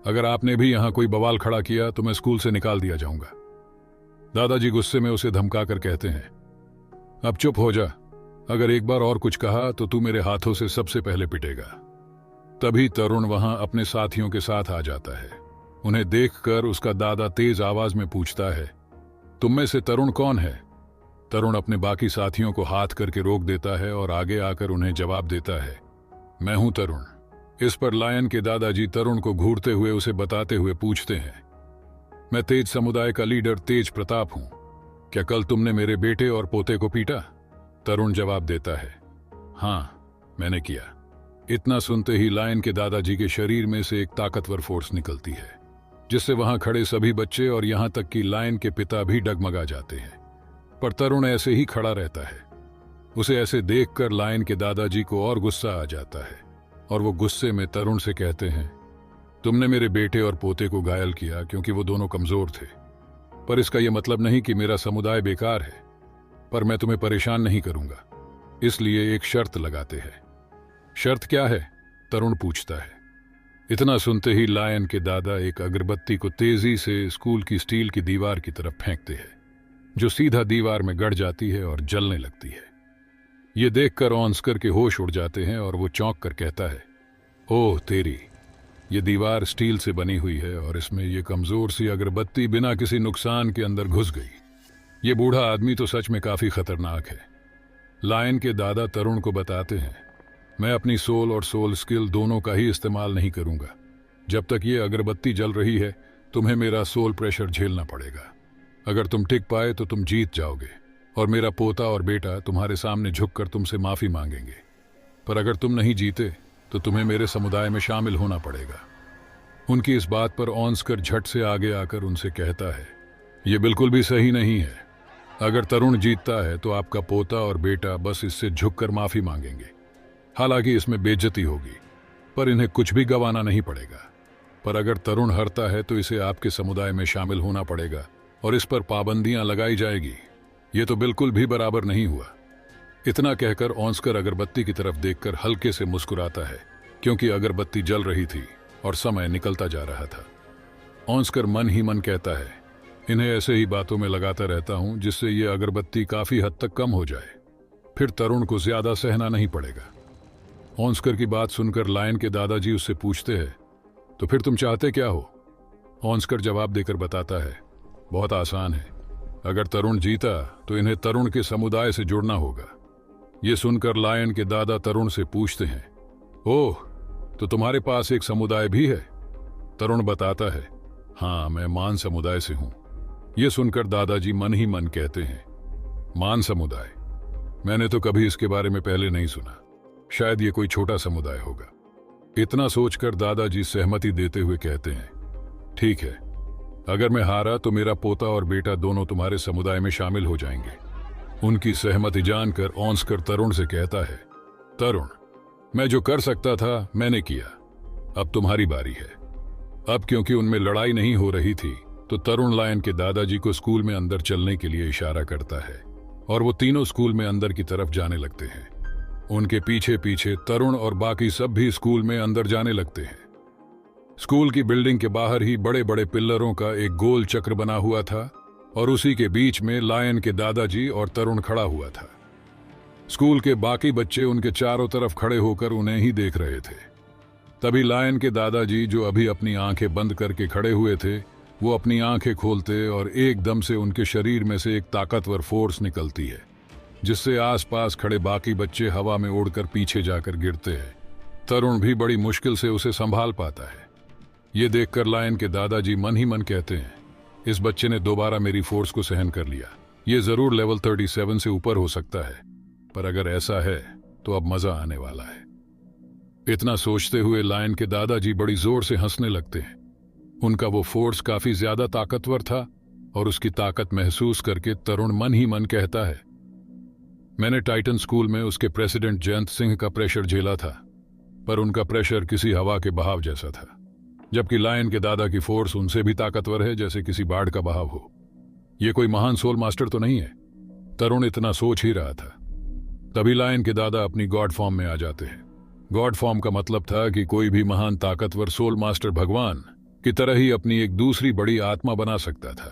A: अगर आपने भी यहां कोई बवाल खड़ा किया तो मैं स्कूल से निकाल दिया जाऊंगा। दादाजी गुस्से में उसे धमकाकर कहते हैं, अब चुप हो जा, अगर एक बार और कुछ कहा तो तू मेरे हाथों से सबसे पहले पिटेगा। तभी तरुण वहां अपने साथियों के साथ आ जाता है। उन्हें देखकर उसका दादा तेज आवाज में पूछता है, तुम में से तरुण कौन है? तरुण अपने बाकी साथियों को हाथ करके रोक देता है और आगे आकर उन्हें जवाब देता है, मैं हूं तरुण। इस पर लायन के दादाजी तरुण को घूरते हुए उसे बताते हुए पूछते हैं, मैं तेज समुदाय का लीडर तेज प्रताप हूं, क्या कल तुमने मेरे बेटे और पोते को पीटा? तरुण जवाब देता है, हां मैंने किया। इतना सुनते ही लायन के दादाजी के शरीर में से एक ताकतवर फोर्स निकलती है, जिससे वहां खड़े सभी बच्चे और यहां तक कि लायन के पिता भी डगमगा जाते हैं। पर तरुण ऐसे ही खड़ा रहता है। उसे ऐसे देखकर लायन के दादाजी को और गुस्सा आ जाता है और वो गुस्से में तरुण से कहते हैं, तुमने मेरे बेटे और पोते को घायल किया क्योंकि वो दोनों कमजोर थे, पर इसका यह मतलब नहीं कि मेरा समुदाय बेकार है। पर मैं तुम्हें परेशान नहीं करूंगा, इसलिए एक शर्त लगाते हैं। शर्त क्या है? तरुण पूछता है। इतना सुनते ही लायन के दादा एक अगरबत्ती को तेजी से स्कूल की स्टील की दीवार की तरफ फेंकते हैं, जो सीधा दीवार में गड़ जाती है और जलने लगती है। ये देखकर ऑन्स्कर के होश उड़ जाते हैं और वो चौंक कर कहता है, ओह तेरी, ये दीवार स्टील से बनी हुई है और इसमें ये कमजोर सी अगरबत्ती बिना किसी नुकसान के अंदर घुस गई। ये बूढ़ा आदमी तो सच में काफी खतरनाक है। लायन के दादा तरुण को बताते हैं, मैं अपनी सोल और सोल स्किल दोनों का ही इस्तेमाल नहीं करूंगा। जब तक ये अगरबत्ती जल रही है तुम्हें मेरा सोल प्रेशर झेलना पड़ेगा। अगर तुम टिक पाए तो तुम जीत जाओगे और मेरा पोता और बेटा तुम्हारे सामने झुककर तुमसे माफी मांगेंगे। पर अगर तुम नहीं जीते तो तुम्हें मेरे समुदाय में शामिल होना पड़ेगा। उनकी इस बात पर ऑन्स्कर झट से आगे आकर उनसे कहता है, यह बिल्कुल भी सही नहीं है। अगर तरुण जीतता है तो आपका पोता और बेटा बस इससे झुककर माफी मांगेंगे। हालांकि इसमें बेइज्जती होगी, पर इन्हें कुछ भी गंवाना नहीं पड़ेगा। पर अगर तरुण हारता है तो इसे आपके समुदाय में शामिल होना पड़ेगा और इस पर पाबंदियां लगाई जाएगी। ये तो बिल्कुल भी बराबर नहीं हुआ। इतना कहकर ऑन्स्कर अगरबत्ती की तरफ देखकर हल्के से मुस्कुराता है, क्योंकि अगरबत्ती जल रही थी और समय निकलता जा रहा था। ऑन्स्कर मन ही मन कहता है, इन्हें ऐसे ही बातों में लगाता रहता हूं जिससे ये अगरबत्ती काफी हद तक कम हो जाए, फिर तरुण को ज्यादा सहना नहीं पड़ेगा। ऑन्स्कर की बात सुनकर लायन के दादाजी उससे पूछते हैं, तो फिर तुम चाहते क्या हो? ऑन्स्कर जवाब देकर बताता है, बहुत आसान है। अगर तरुण जीता तो इन्हें तरुण के समुदाय से जुड़ना होगा। ये सुनकर लायन के दादा तरुण से पूछते हैं, ओह तो तुम्हारे पास एक समुदाय भी है? तरुण बताता है, हाँ मैं मान समुदाय से हूं। यह सुनकर दादाजी मन ही मन कहते हैं, मान समुदाय, मैंने तो कभी इसके बारे में पहले नहीं सुना, शायद ये कोई छोटा समुदाय होगा। इतना सोचकर दादाजी सहमति देते हुए कहते हैं, ठीक है, अगर मैं हारा तो मेरा पोता और बेटा दोनों तुम्हारे समुदाय में शामिल हो जाएंगे। उनकी सहमति जानकर ऑन्स्कर तरुण से कहता है, तरुण, मैं जो कर सकता था मैंने किया, अब तुम्हारी बारी है। अब क्योंकि उनमें लड़ाई नहीं हो रही थी तो तरुण लायन के दादाजी को स्कूल में अंदर चलने के लिए इशारा करता है और वो तीनों स्कूल में अंदर की तरफ जाने लगते हैं। उनके पीछे पीछे तरुण और बाकी सब भी स्कूल में अंदर जाने लगते हैं। स्कूल की बिल्डिंग के बाहर ही बड़े बड़े पिल्लरों का एक गोल चक्र बना हुआ था और उसी के बीच में लायन के दादाजी और तरुण खड़ा हुआ था। स्कूल के बाकी बच्चे उनके चारों तरफ खड़े होकर उन्हें ही देख रहे थे। तभी लायन के दादाजी, जो अभी अपनी आंखें बंद करके खड़े हुए थे, वो अपनी आंखें खोलते और एकदम से उनके शरीर में से एक ताकतवर फोर्स निकलती है, जिससे आसपास खड़े बाकी बच्चे हवा में उड़कर पीछे जाकर गिरते हैं। तरुण भी बड़ी मुश्किल से उसे संभाल पाता है। ये देखकर लायन के दादाजी मन ही मन कहते हैं, इस बच्चे ने दोबारा मेरी फोर्स को सहन कर लिया। ये जरूर लेवल 37 से ऊपर हो सकता है, पर अगर ऐसा है तो अब मजा आने वाला है। इतना सोचते हुए लायन के दादाजी बड़ी जोर से हंसने लगते हैं। उनका वो फोर्स काफी ज्यादा ताकतवर था और उसकी ताकत महसूस करके तरुण मन ही मन कहता है, मैंने टाइटन स्कूल में उसके प्रेसिडेंट जयंत सिंह का प्रेशर झेला था, पर उनका प्रेशर किसी हवा के बहाव जैसा था, जबकि लायन के दादा की फोर्स उनसे भी ताकतवर है, जैसे किसी बाढ़ का बहाव हो। ये कोई महान सोल मास्टर तो नहीं है। तरुण इतना सोच ही रहा था, तभी लायन के दादा अपनी गॉड फॉर्म में आ जाते हैं। गॉड फॉर्म का मतलब था कि कोई भी महान ताकतवर सोल मास्टर भगवान की तरह ही अपनी एक दूसरी बड़ी आत्मा बना सकता था,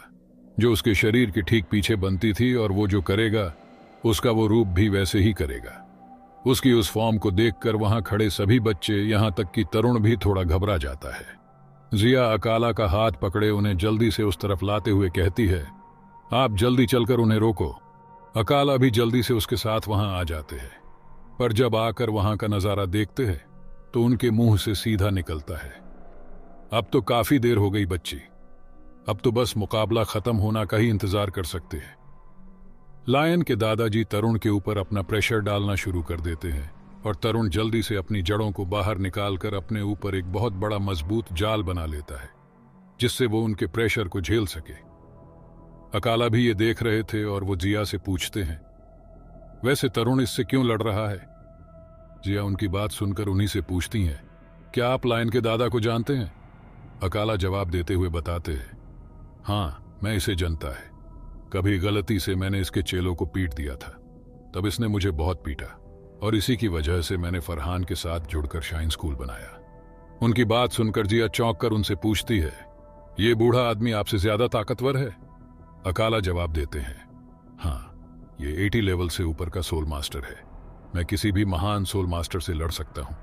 A: जो उसके शरीर के ठीक पीछे बनती थी, और वो जो करेगा उसका वो रूप भी वैसे ही करेगा। उसकी उस फॉर्म को देखकर वहां खड़े सभी बच्चे, यहां तक कि तरुण भी थोड़ा घबरा जाता है। जिया अकाला का हाथ पकड़े उन्हें जल्दी से उस तरफ लाते हुए कहती है, आप जल्दी चलकर उन्हें रोको। अकाला भी जल्दी से उसके साथ वहां आ जाते हैं, पर जब आकर वहां का नजारा देखते हैं तो उनके मुंह से सीधा निकलता है, अब तो काफी देर हो गई बच्ची, अब तो बस मुकाबला खत्म होना का ही इंतजार कर सकते हैं। लायन के दादाजी तरुण के ऊपर अपना प्रेशर डालना शुरू कर देते हैं और तरुण जल्दी से अपनी जड़ों को बाहर निकालकर अपने ऊपर एक बहुत बड़ा मजबूत जाल बना लेता है, जिससे वो उनके प्रेशर को झेल सके। अकाला भी ये देख रहे थे और वो जिया से पूछते हैं, वैसे तरुण इससे क्यों लड़ रहा है? जिया उनकी बात सुनकर उन्हीं से पूछती हैं, क्या आप लायन के दादा को जानते हैं? अकाला जवाब देते हुए बताते हैं, हाँ, मैं इसे जानता है। कभी गलती से मैंने इसके चेलों को पीट दिया था, तब इसने मुझे बहुत पीटा और इसी की वजह से मैंने फरहान के साथ जुड़कर शाइन स्कूल बनाया। उनकी बात सुनकर जिया चौंक कर उनसे पूछती है, ये बूढ़ा आदमी आपसे ज्यादा ताकतवर है? अकाला जवाब देते हैं, हाँ, ये 80 लेवल से ऊपर का सोल मास्टर है। मैं किसी भी महान सोल मास्टर से लड़ सकता हूं,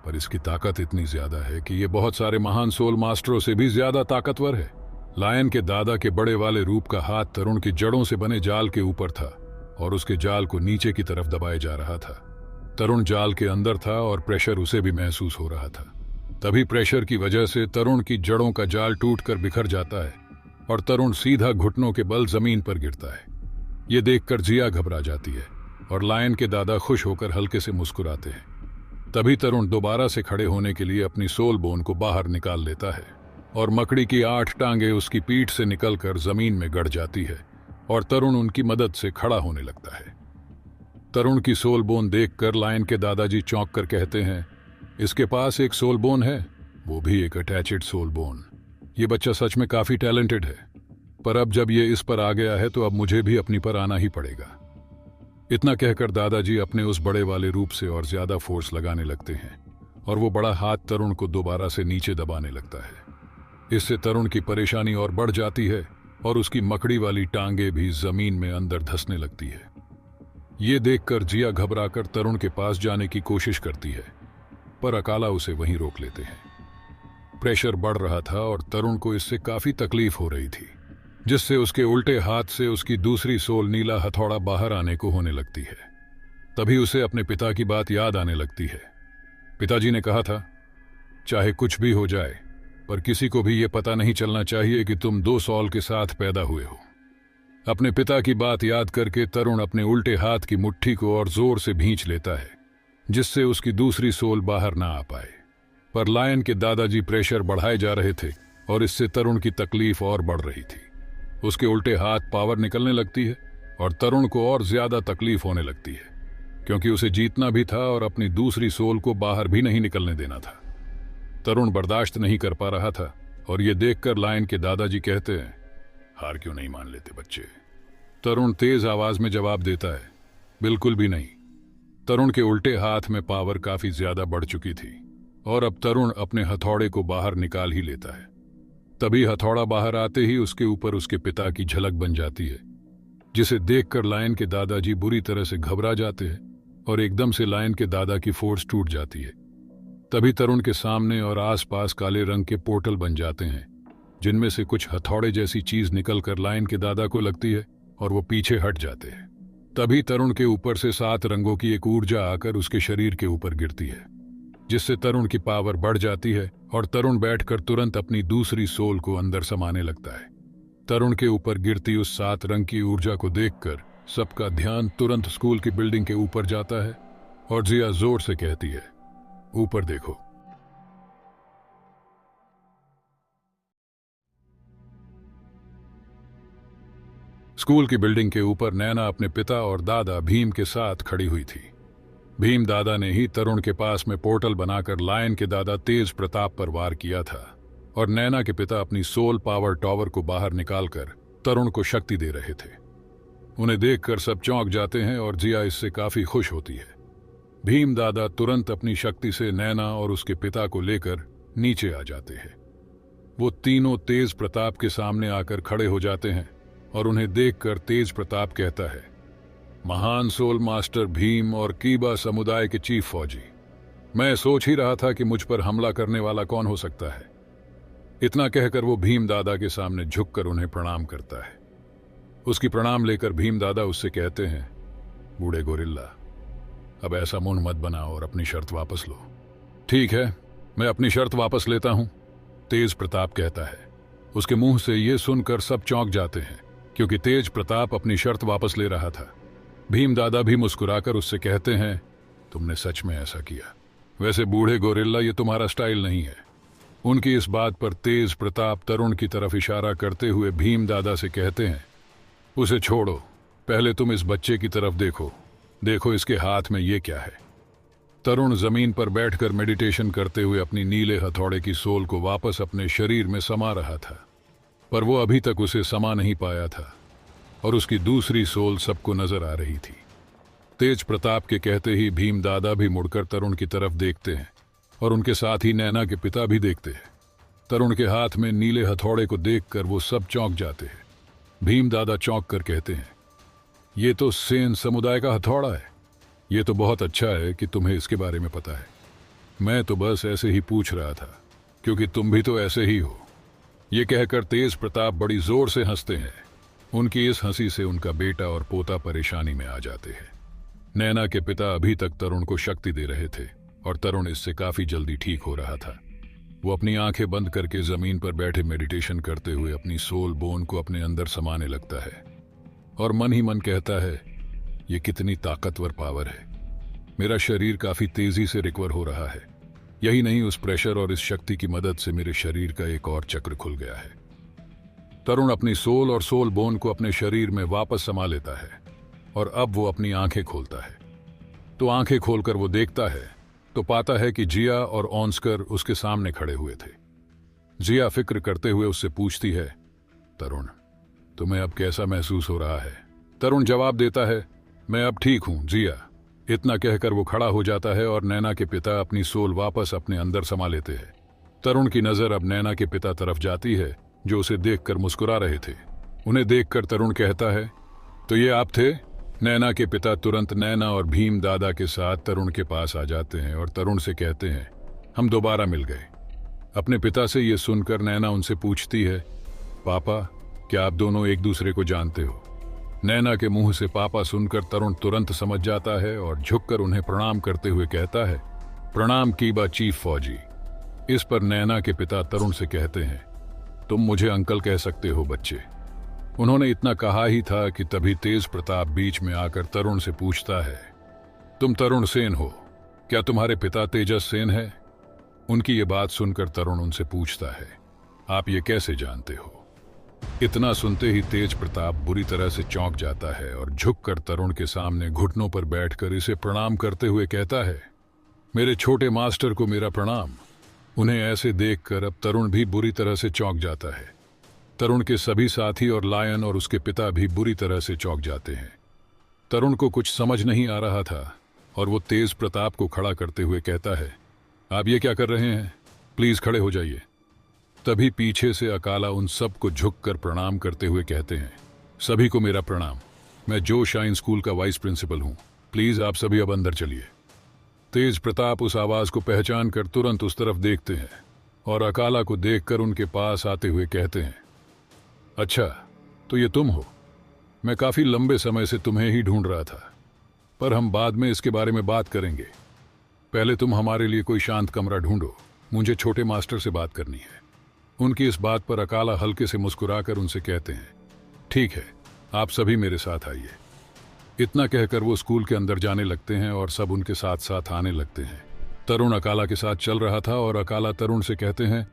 A: पर इसकी ताकत इतनी ज्यादा है कि ये बहुत सारे महान सोल मास्टरों से भी ज्यादा ताकतवर है। लायन के दादा के बड़े वाले रूप का हाथ तरुण की जड़ों से बने जाल के ऊपर था और उसके जाल को नीचे की तरफ दबाए जा रहा था। तरुण जाल के अंदर था और प्रेशर उसे भी महसूस हो रहा था। तभी प्रेशर की वजह से तरुण की जड़ों का जाल टूटकर बिखर जाता है और तरुण सीधा घुटनों के बल जमीन पर गिरता है। ये देखकर जिया घबरा जाती है और लायन के दादा खुश होकर हल्के से मुस्कुराते हैं। तभी तरुण दोबारा से खड़े होने के लिए अपनी सोल बोन को बाहर निकाल लेता है और मकड़ी की 8 टांगे उसकी पीठ से निकलकर जमीन में गड़ जाती है और तरुण उनकी मदद से खड़ा होने लगता है। तरुण की सोल बोन देखकर लायन के दादाजी चौंक कर कहते हैं, इसके पास एक सोल बोन है, वो भी एक अटैचड सोल बोन। ये बच्चा सच में काफी टैलेंटेड है, पर अब जब ये इस पर आ गया है तो अब मुझे भी अपनी पर आना ही पड़ेगा। इतना कहकर दादाजी अपने उस बड़े वाले रूप से और ज्यादा फोर्स लगाने लगते हैं और वो बड़ा हाथ तरुण को दोबारा से नीचे दबाने लगता है। इससे तरुण की परेशानी और बढ़ जाती है और उसकी मकड़ी वाली टांगे भी जमीन में अंदर धंसने लगती है। ये देखकर जिया घबराकर तरुण के पास जाने की कोशिश करती है, पर अकाला उसे वहीं रोक लेते हैं। प्रेशर बढ़ रहा था और तरुण को इससे काफी तकलीफ हो रही थी, जिससे उसके उल्टे हाथ से उसकी दूसरी सोल नीला हथौड़ा बाहर आने को होने लगती है। तभी उसे अपने पिता की बात याद आने लगती है। पिताजी ने कहा था, चाहे कुछ भी हो जाए, पर किसी को भी यह पता नहीं चलना चाहिए कि तुम 2 सॉल के साथ पैदा हुए हो। अपने पिता की बात याद करके तरुण अपने उल्टे हाथ की मुट्ठी को और जोर से भींच लेता है, जिससे उसकी दूसरी सोल बाहर ना आ पाए। पर लायन के दादाजी प्रेशर बढ़ाए जा रहे थे और इससे तरुण की तकलीफ और बढ़ रही थी। उसके उल्टे हाथ पावर निकलने लगती है और तरुण को और ज्यादा तकलीफ होने लगती है, क्योंकि उसे जीतना भी था और अपनी दूसरी सोल को बाहर भी नहीं निकलने देना था। तरुण बर्दाश्त नहीं कर पा रहा था और ये देखकर लायन के दादाजी कहते हैं, हार क्यों नहीं मान लेते बच्चे? तरुण तेज आवाज में जवाब देता है, बिल्कुल भी नहीं। तरुण के उल्टे हाथ में पावर काफी ज्यादा बढ़ चुकी थी और अब तरुण अपने हथौड़े को बाहर निकाल ही लेता है। तभी हथौड़ा बाहर आते ही उसके ऊपर उसके पिता की झलक बन जाती है, जिसे देखकर लायन के दादाजी बुरी तरह से घबरा जाते हैं और एकदम से लायन के दादा की फोर्स टूट जाती है। तभी तरुण के सामने और आसपास काले रंग के पोर्टल बन जाते हैं, जिनमें से कुछ हथौड़े जैसी चीज निकलकर लायन के दादा को लगती है और वो पीछे हट जाते हैं। तभी तरुण के ऊपर से 7 रंगों की एक ऊर्जा आकर उसके शरीर के ऊपर गिरती है, जिससे तरुण की पावर बढ़ जाती है और तरुण बैठकर तुरंत अपनी दूसरी सोल को अंदर समाने लगता है। तरुण के ऊपर गिरती उस 7 रंग की ऊर्जा को देखकर सबका ध्यान तुरंत स्कूल की बिल्डिंग के ऊपर जाता है और जिया जोर से कहती है, ऊपर देखो। स्कूल की बिल्डिंग के ऊपर नैना अपने पिता और दादा भीम के साथ खड़ी हुई थी। भीम दादा ने ही तरुण के पास में पोर्टल बनाकर लायन के दादा तेज प्रताप पर वार किया था और नैना के पिता अपनी सोल पावर टॉवर को बाहर निकालकर तरुण को शक्ति दे रहे थे। उन्हें देखकर सब चौंक जाते हैं और जिया इससे काफी खुश होती है। भीम दादा तुरंत अपनी शक्ति से नैना और उसके पिता को लेकर नीचे आ जाते हैं। वो तीनों तेज प्रताप के सामने आकर खड़े हो जाते हैं और उन्हें देखकर तेज प्रताप कहता है, महान सोल मास्टर भीम और कीबा समुदाय के चीफ फौजी, मैं सोच ही रहा था कि मुझ पर हमला करने वाला कौन हो सकता है। इतना कहकर वो भीम दादा के सामने झुककर उन्हें प्रणाम करता है। उसकी प्रणाम लेकर भीम दादा उससे कहते हैं, बूढ़े गोरिल्ला, अब ऐसा मुंह मत बनाओ और अपनी शर्त वापस लो। ठीक है, मैं अपनी शर्त वापस लेता हूं, तेज प्रताप कहता है। उसके मुंह से ये सुनकर सब चौंक जाते हैं, क्योंकि तेज प्रताप अपनी शर्त वापस ले रहा था। भीम दादा भी मुस्कुराकर उससे कहते हैं, तुमने सच में ऐसा किया। वैसे बूढ़े गोरिल्ला, ये तुम्हारा स्टाइल नहीं है। उनकी इस बात पर तेज प्रताप तरुण की तरफ इशारा करते हुए भीम दादा से कहते हैं, उसे छोड़ो, पहले तुम इस बच्चे की तरफ देखो, देखो इसके हाथ में ये क्या है। तरुण जमीन पर बैठकर मेडिटेशन करते हुए अपनी नीले हथौड़े की सोल को वापस अपने शरीर में समा रहा था, पर वो अभी तक उसे समा नहीं पाया था और उसकी दूसरी सोल सबको नजर आ रही थी। तेज प्रताप के कहते ही भीम दादा भी मुड़कर तरुण की तरफ देखते हैं और उनके साथ ही नैना के पिता भी देखते हैं। तरुण के हाथ में नीले हथौड़े को देखकर वो सब चौंक जाते हैं। भीम दादा चौंक कर कहते हैं, ये तो सेन समुदाय का हथौड़ा है। ये तो बहुत अच्छा है कि तुम्हें इसके बारे में पता है। मैं तो बस ऐसे ही पूछ रहा था, क्योंकि तुम भी तो ऐसे ही हो। ये कहकर तेज प्रताप बड़ी जोर से हंसते हैं। उनकी इस हंसी से उनका बेटा और पोता परेशानी में आ जाते हैं। नैना के पिता अभी तक तरुण को शक्ति दे रहे थे और तरुण इससे काफी जल्दी ठीक हो रहा था। वो अपनी आंखें बंद करके जमीन पर बैठे मेडिटेशन करते हुए अपनी सोल बोन को अपने अंदर समाने लगता है और मन ही मन कहता है, ये कितनी ताकतवर पावर है। मेरा शरीर काफी तेजी से रिकवर हो रहा है। यही नहीं, उस प्रेशर और इस शक्ति की मदद से मेरे शरीर का एक और चक्र खुल गया है। तरुण अपनी सोल और सोल बोन को अपने शरीर में वापस समा लेता है और अब वो अपनी आंखें खोलता है। तो आंखें खोलकर वो देखता है तो पाता है कि जिया और ऑन्स्कर उसके सामने खड़े हुए थे। जिया फिक्र करते हुए उससे पूछती है, तरुण, तुम्हें अब कैसा महसूस हो रहा है? तरुण जवाब देता है, मैं अब ठीक हूं जिया। इतना कहकर वो खड़ा हो जाता है और नैना के पिता अपनी सोल वापस अपने अंदर समा लेते हैं। तरुण की नजर अब नैना के पिता तरफ जाती है, जो उसे देखकर मुस्कुरा रहे थे। उन्हें देखकर तरुण कहता है, तो ये आप थे? नैना के पिता तुरंत नैना और भीम दादा के साथ तरुण के पास आ जाते हैं और तरुण से कहते हैं, हम दोबारा मिल गए। अपने पिता से ये सुनकर नैना उनसे पूछती है, पापा, क्या आप दोनों एक दूसरे को जानते हो? नैना के मुंह से पापा सुनकर तरुण तुरंत समझ जाता है और झुककर उन्हें प्रणाम करते हुए कहता है, प्रणाम कीबा चीफ फौजी। इस पर नैना के पिता तरुण से कहते हैं, तुम मुझे अंकल कह सकते हो बच्चे। उन्होंने इतना कहा ही था कि तभी तेज प्रताप बीच में आकर तरुण से पूछता है, तुम तरुण सेन हो, क्या तुम्हारे पिता तेजस सेन है? उनकी ये बात सुनकर तरुण उनसे पूछता है, आप ये कैसे जानते हो? इतना सुनते ही तेज प्रताप बुरी तरह से चौंक जाता है और झुककर तरुण के सामने घुटनों पर बैठकर इसे प्रणाम करते हुए कहता है, मेरे छोटे मास्टर को मेरा प्रणाम। उन्हें ऐसे देखकर अब तरुण भी बुरी तरह से चौंक जाता है। तरुण के सभी साथी और लायन और उसके पिता भी बुरी तरह से चौंक जाते हैं। तरुण को कुछ समझ नहीं आ रहा था और वो तेज प्रताप को खड़ा करते हुए कहता है, आप ये क्या कर रहे हैं? प्लीज खड़े हो जाइए। तभी पीछे से अकाला उन सबको झुककर प्रणाम करते हुए कहते हैं, सभी को मेरा प्रणाम। मैं जो शाइन स्कूल का वाइस प्रिंसिपल हूं। प्लीज आप सभी अब अंदर चलिए। तेज प्रताप उस आवाज को पहचान कर तुरंत उस तरफ देखते हैं और अकाला को देखकर उनके पास आते हुए कहते हैं, अच्छा तो ये तुम हो। मैं काफी लंबे समय से तुम्हें ही ढूंढ रहा था, पर हम बाद में इसके बारे में बात करेंगे। पहले तुम हमारे लिए कोई शांत कमरा ढूंढो, मुझे छोटे मास्टर से बात करनी है। उनकी इस बात पर अकाला हल्के से मुस्कुराकर उनसे कहते हैं, ठीक है, आप सभी मेरे साथ आइए। इतना कहकर वो स्कूल के अंदर जाने लगते हैं और सब उनके साथ साथ आने लगते हैं। तरुण अकाला के साथ चल रहा था और अकाला तरुण से कहते हैं,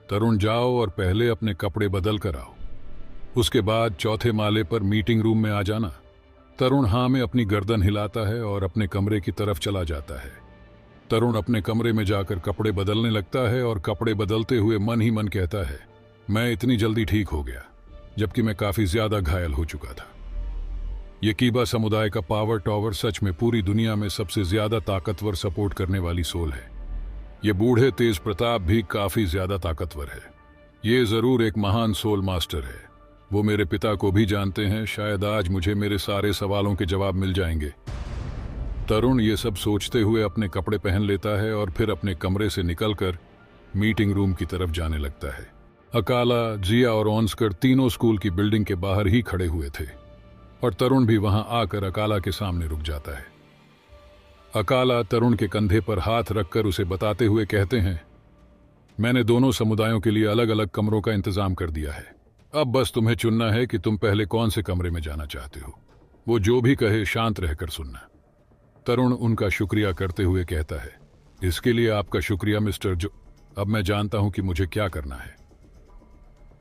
A: तरुण जाओ और पहले अपने कपड़े बदल कर आओ, उसके बाद चौथे माले पर मीटिंग रूम में आ जाना। तरुण हाँ में अपनी गर्दन हिलाता है और अपने कमरे की तरफ चला जाता है। तरुण अपने कमरे में जाकर कपड़े बदलने लगता है और कपड़े बदलते हुए मन ही मन कहता है, मैं इतनी जल्दी ठीक हो गया, जबकि मैं काफी ज्यादा घायल हो चुका था। ये कीबा समुदाय का पावर टॉवर सच में पूरी दुनिया में सबसे ज्यादा ताकतवर सपोर्ट करने वाली सोल है। ये बूढ़े तेज प्रताप भी काफी ज्यादा ताकतवर है। ये जरूर एक महान सोल मास्टर है। वो मेरे पिता को भी जानते हैं। शायद आज मुझे मेरे सारे सवालों के जवाब मिल जाएंगे। तरुण ये सब सोचते हुए अपने कपड़े पहन लेता है और फिर अपने कमरे से निकलकर मीटिंग रूम की तरफ जाने लगता है। अकाला, जिया और ऑन्स्कर तीनों स्कूल की बिल्डिंग के बाहर ही खड़े हुए थे और तरुण भी वहां आकर अकाला के सामने रुक जाता है। अकाला तरुण के कंधे पर हाथ रखकर उसे बताते हुए कहते हैं, मैंने दोनों समुदायों के लिए अलग अलग कमरों का इंतजाम कर दिया है। अब बस तुम्हें चुनना है कि तुम पहले कौन से कमरे में जाना चाहते हो। वो जो भी कहे शांत रहकर सुनना। तरुण उनका शुक्रिया करते हुए कहता है, इसके लिए आपका शुक्रिया मिस्टर जो। अब मैं जानता हूं कि मुझे क्या करना है।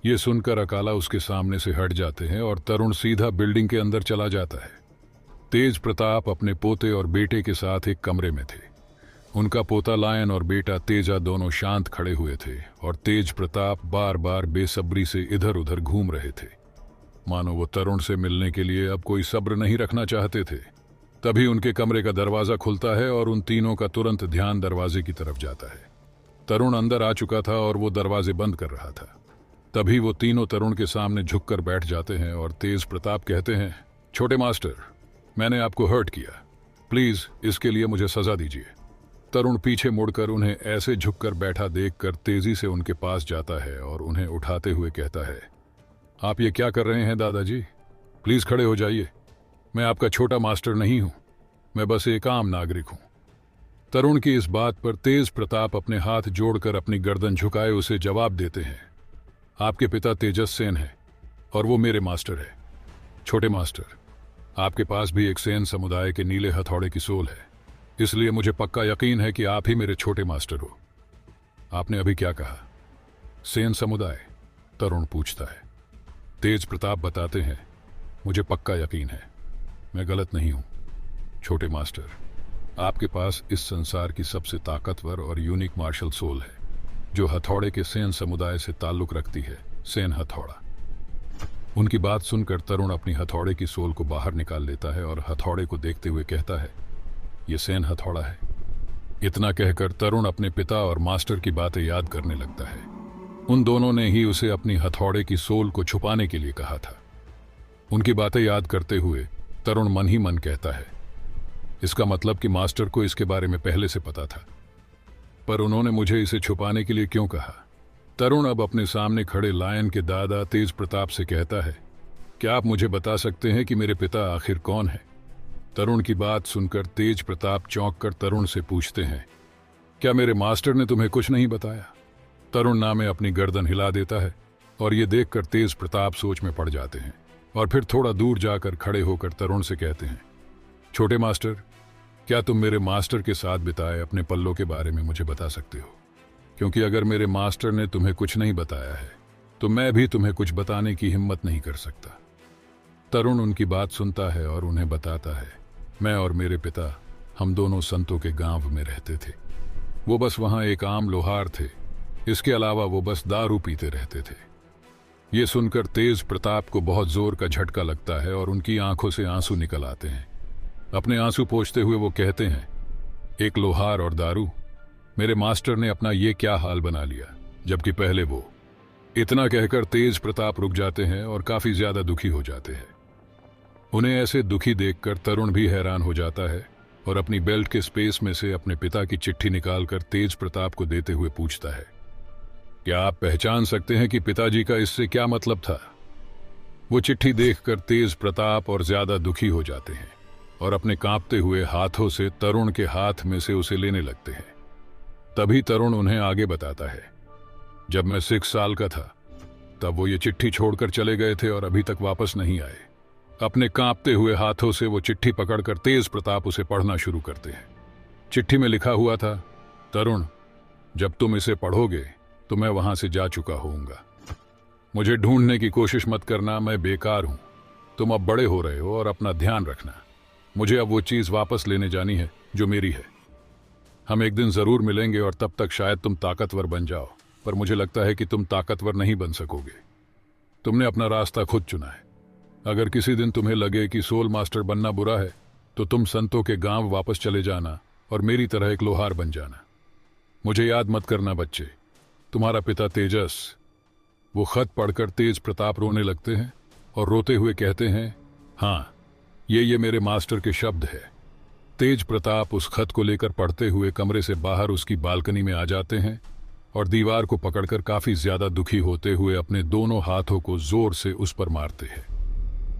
A: ये सुनकर अकाला उसके सामने से हट जाते हैं और तरुण सीधा बिल्डिंग के अंदर चला जाता है। तेज प्रताप अपने पोते और बेटे के साथ एक कमरे में थे। उनका पोता लायन और बेटा तेजा दोनों शांत खड़े हुए थे और तेज प्रताप बार बार बेसब्री से इधर उधर घूम रहे थे, मानो वो तरुण से मिलने के लिए अब कोई सब्र नहीं रखना चाहते थे। तभी उनके कमरे का दरवाजा खुलता है और उन तीनों का तुरंत ध्यान दरवाजे की तरफ जाता है। तरुण अंदर आ चुका था और वो दरवाजे बंद कर रहा था। तभी वो तीनों तरुण के सामने झुककर बैठ जाते हैं और तेज प्रताप कहते हैं, छोटे मास्टर, मैंने आपको हर्ट किया, प्लीज इसके लिए मुझे सजा दीजिए। तरुण पीछे मुड़कर उन्हें ऐसे झुककर बैठा देखकर तेजी से उनके पास जाता है और उन्हें उठाते हुए कहता है, आप ये क्या कर रहे हैं दादाजी? प्लीज खड़े हो जाइए। मैं आपका छोटा मास्टर नहीं हूं, मैं बस एक आम नागरिक हूं। तरुण की इस बात पर तेज प्रताप अपने हाथ जोड़कर अपनी गर्दन झुकाए उसे जवाब देते हैं, आपके पिता तेजस सेन है और वो मेरे मास्टर है। छोटे मास्टर, आपके पास भी एक सेन समुदाय के नीले हथौड़े की सोल है, इसलिए मुझे पक्का यकीन है कि आप ही मेरे छोटे मास्टर हो। आपने अभी क्या कहा? सेन समुदाय? तरुण पूछता है। तेज प्रताप बताते हैं, मुझे पक्का यकीन है, मैं गलत नहीं हूं। छोटे मास्टर, आपके पास इस संसार की सबसे ताकतवर और यूनिक मार्शल सोल है जो हथौड़े के सेन समुदाय से ताल्लुक रखती है, सेन हथौड़ा। उनकी बात सुनकर तरुण अपनी हथौड़े की सोल को बाहर निकाल लेता है और हथौड़े को देखते हुए कहता है, ये सेन हथौड़ा है। इतना कहकर तरुण अपने पिता और मास्टर की बातें याद करने लगता है। उन दोनों ने ही उसे अपनी हथौड़े की सोल को छुपाने के लिए कहा था। उनकी बातें याद करते हुए तरुण मन ही मन कहता है, इसका मतलब कि मास्टर को इसके बारे में पहले से पता था, पर उन्होंने मुझे इसे छुपाने के लिए क्यों कहा? तरुण अब अपने सामने खड़े लायन के दादा तेज प्रताप से कहता है, क्या आप मुझे बता सकते हैं कि मेरे पिता आखिर कौन है? तरुण की बात सुनकर तेज प्रताप चौंक कर तरुण से पूछते हैं, क्या मेरे मास्टर ने तुम्हें कुछ नहीं बताया? तरुण ना में अपनी गर्दन हिला देता है और ये देखकर तेज प्रताप सोच में पड़ जाते हैं और फिर थोड़ा दूर जाकर खड़े होकर तरुण से कहते हैं, छोटे मास्टर, क्या तुम मेरे मास्टर के साथ बिताए अपने पल्लों के बारे में मुझे बता सकते हो? क्योंकि अगर मेरे मास्टर ने तुम्हें कुछ नहीं बताया है तो मैं भी तुम्हें कुछ बताने की हिम्मत नहीं कर सकता। तरुण उनकी बात सुनता है और उन्हें बताता है, मैं और मेरे पिता हम दोनों संतों के गांव में रहते थे। वो बस वहां एक आम लोहार थे, इसके अलावा वो बस दारू पीते रहते थे। ये सुनकर तेज प्रताप को बहुत जोर का झटका लगता है और उनकी आंखों से आंसू निकल आते हैं। अपने आंसू पोंछते हुए वो कहते हैं, एक लोहार और दारू, मेरे मास्टर ने अपना ये क्या हाल बना लिया, जबकि पहले वो। इतना कहकर तेज प्रताप रुक जाते हैं और काफी ज्यादा दुखी हो जाते हैं। उन्हें ऐसे दुखी देखकर तरुण भी हैरान हो जाता है और अपनी बेल्ट के स्पेस में से अपने पिता की चिट्ठी निकालकर तेज प्रताप को देते हुए पूछता है, क्या आप पहचान सकते हैं कि पिताजी का इससे क्या मतलब था? वो चिट्ठी देखकर तेज प्रताप और ज्यादा दुखी हो जाते हैं और अपने कांपते हुए हाथों से तरुण के हाथ में से उसे लेने लगते हैं। तभी तरुण उन्हें आगे बताता है, जब मैं 6 साल का था तब वो ये चिट्ठी छोड़कर चले गए थे और अभी तक वापस नहीं आए। अपने कांपते हुए हाथों से वो चिट्ठी पकड़कर तेज प्रताप उसे पढ़ना शुरू करते हैं। चिट्ठी में लिखा हुआ था, तरुण, जब तुम इसे पढ़ोगे तो मैं वहां से जा चुका होऊंगा। मुझे ढूंढने की कोशिश मत करना, मैं बेकार हूं। तुम अब बड़े हो रहे हो और अपना ध्यान रखना। मुझे अब वो चीज वापस लेने जानी है जो मेरी है। हम एक दिन जरूर मिलेंगे और तब तक शायद तुम ताकतवर बन जाओ, पर मुझे लगता है कि तुम ताकतवर नहीं बन सकोगे। तुमने अपना रास्ता खुद चुना है। अगर किसी दिन तुम्हें लगे कि सोल मास्टर बनना बुरा है तो तुम संतों के गांव वापस चले जाना और मेरी तरह एक लोहार बन जाना। मुझे याद मत करना बच्चे। तुम्हारा पिता तेजस। वो खत पढ़कर तेज प्रताप रोने लगते हैं और रोते हुए कहते हैं, हाँ, ये मेरे मास्टर के शब्द है। तेज प्रताप उस खत को लेकर पढ़ते हुए कमरे से बाहर उसकी बालकनी में आ जाते हैं और दीवार को पकड़कर काफी ज्यादा दुखी होते हुए अपने दोनों हाथों को जोर से उस पर मारते हैं।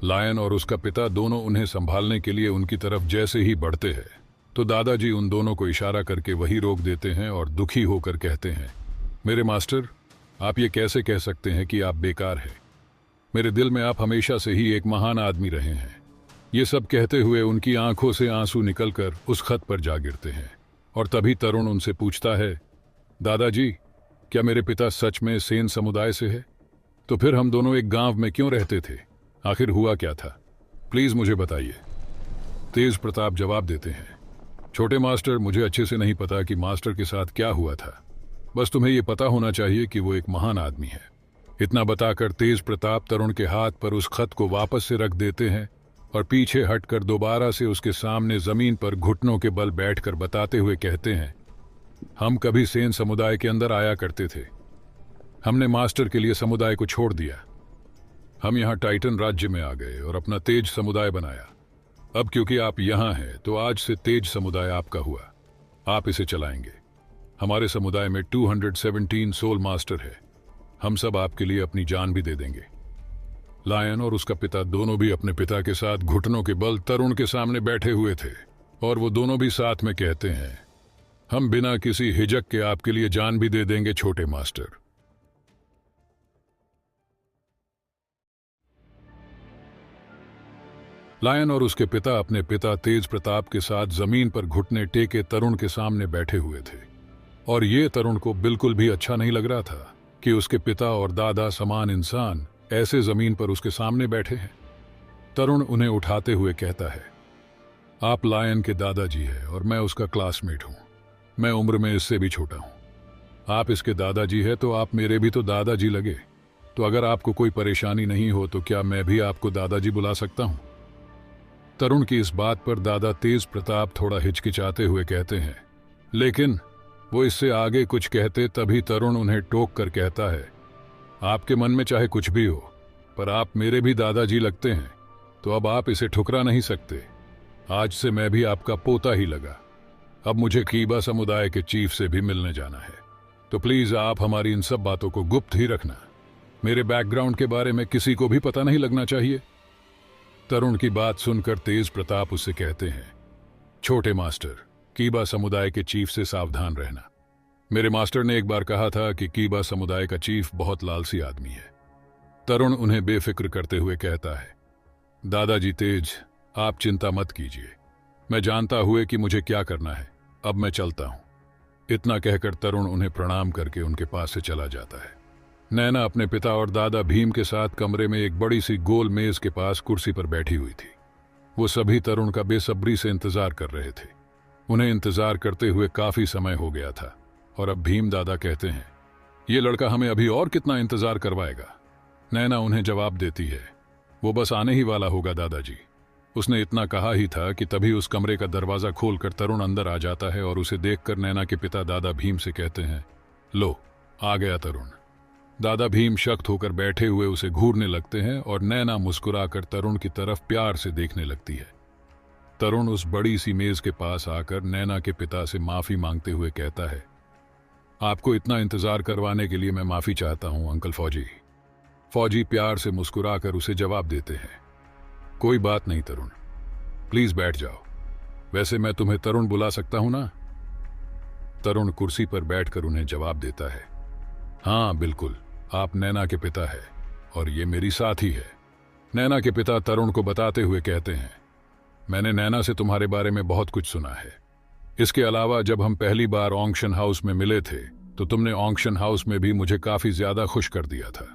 A: लायन और उसका पिता दोनों उन्हें संभालने के लिए उनकी तरफ जैसे ही बढ़ते हैं तो दादाजी उन दोनों को इशारा करके वही रोक देते हैं और दुखी होकर कहते हैं, मेरे मास्टर, आप ये कैसे कह सकते हैं कि आप बेकार हैं? मेरे दिल में आप हमेशा से ही एक महान आदमी रहे हैं। ये सब कहते हुए उनकी आंखों से आंसू निकलकर उस खत पर जा गिरते हैं और तभी तरुण उनसे पूछता है, दादाजी, क्या मेरे पिता सच में सेन समुदाय से है? तो फिर हम दोनों एक गांव में क्यों रहते थे? आखिर हुआ क्या था? प्लीज मुझे बताइए। तेज प्रताप जवाब देते हैं, छोटे मास्टर, मुझे अच्छे से नहीं पता कि मास्टर के साथ क्या हुआ था। बस तुम्हें यह पता होना चाहिए कि वो एक महान आदमी है। इतना बताकर तेज प्रताप तरुण के हाथ पर उस खत को वापस से रख देते हैं और पीछे हटकर दोबारा से उसके सामने जमीन पर घुटनों के बल बैठकर बताते हुए कहते हैं, हम कभी सेन समुदाय के अंदर आया करते थे। हमने मास्टर के लिए समुदाय को छोड़ दिया। हम यहाँ टाइटन राज्य में आ गए और अपना तेज समुदाय बनाया। अब क्योंकि आप यहाँ हैं तो आज से तेज समुदाय आपका हुआ। आप इसे चलाएंगे। हमारे समुदाय में 217 सोल मास्टर है। हम सब आपके लिए अपनी जान भी दे देंगे। लायन और उसका पिता दोनों भी अपने पिता के साथ घुटनों के बल तरुण के सामने बैठे हुए थे और वो दोनों भी साथ में कहते हैं, हम बिना किसी हिचक के आपके लिए जान भी दे देंगे छोटे मास्टर। लायन और उसके पिता अपने पिता तेज प्रताप के साथ जमीन पर घुटने टेके तरुण के सामने बैठे हुए थे और ये तरुण को बिल्कुल भी अच्छा नहीं लग रहा था कि उसके पिता और दादा समान इंसान ऐसे जमीन पर उसके सामने बैठे हैं। तरुण उन्हें उठाते हुए कहता है, आप लायन के दादाजी हैं और मैं उसका क्लासमेट हूं। मैं उम्र में इससे भी छोटा हूं। आप इसके दादाजी हैं तो आप मेरे भी तो दादाजी लगे। तो अगर आपको कोई परेशानी नहीं हो तो क्या मैं भी आपको दादाजी बुला सकता हूं? तरुण की इस बात पर दादा तेज प्रताप थोड़ा हिचकिचाते हुए कहते हैं, लेकिन वो इससे आगे कुछ कहते तभी तरुण उन्हें टोक कर कहता है, आपके मन में चाहे कुछ भी हो, पर आप मेरे भी दादाजी लगते हैं, तो अब आप इसे ठुकरा नहीं सकते। आज से मैं भी आपका पोता ही लगा। अब मुझे कीबा समुदाय के चीफ से भी मिलने जाना है, तो प्लीज आप हमारी इन सब बातों को गुप्त ही रखना। मेरे बैकग्राउंड के बारे में किसी को भी पता नहीं लगना चाहिए। तरुण की बात सुनकर तेज प्रताप उससे कहते हैं, छोटे मास्टर, कीबा समुदाय के चीफ से सावधान रहना। मेरे मास्टर ने एक बार कहा था कि कीबा समुदाय का चीफ बहुत लालची आदमी है। तरुण उन्हें बेफिक्र करते हुए कहता है, दादाजी तेज, आप चिंता मत कीजिए। मैं जानता हुए कि मुझे क्या करना है। अब मैं चलता हूं। इतना कहकर तरुण उन्हें प्रणाम करके उनके पास से चला जाता है। नैना अपने पिता और दादा भीम के साथ कमरे में एक बड़ी सी गोल मेज के पास कुर्सी पर बैठी हुई थी। वो सभी तरुण का बेसब्री से इंतजार कर रहे थे। उन्हें इंतजार करते हुए काफी समय हो गया था और अब भीम दादा कहते हैं, ये लड़का हमें अभी और कितना इंतजार करवाएगा? नैना उन्हें जवाब देती है, वो बस आने ही वाला होगा दादाजी। उसने इतना कहा ही था कि तभी उस कमरे का दरवाजा खोलकर तरुण अंदर आ जाता है और उसे देखकर नैना के पिता दादा भीम से कहते हैं, लो आ गया तरुण। दादा भीम शक्त होकर बैठे हुए उसे घूरने लगते हैं और नैना मुस्कुराकर तरुण की तरफ प्यार से देखने लगती है। तरुण उस बड़ी सी मेज के पास आकर नैना के पिता से माफी मांगते हुए कहता है, आपको इतना इंतजार करवाने के लिए मैं माफी चाहता हूं अंकल फौजी। फौजी प्यार से मुस्कुराकर उसे जवाब देते हैं, कोई बात नहीं तरुण, प्लीज बैठ जाओ। वैसे मैं तुम्हें तरुण बुला सकता हूं ना? तरुण कुर्सी पर बैठकर उन्हें जवाब देता है, हाँ बिल्कुल, आप नैना के पिता है और ये मेरी साथी है। नैना के पिता तरुण को बताते हुए कहते हैं, मैंने नैना से तुम्हारे बारे में बहुत कुछ सुना है। इसके अलावा जब हम पहली बार ऑक्शन हाउस में मिले थे तो तुमने ऑक्शन हाउस में भी मुझे काफी ज्यादा खुश कर दिया था।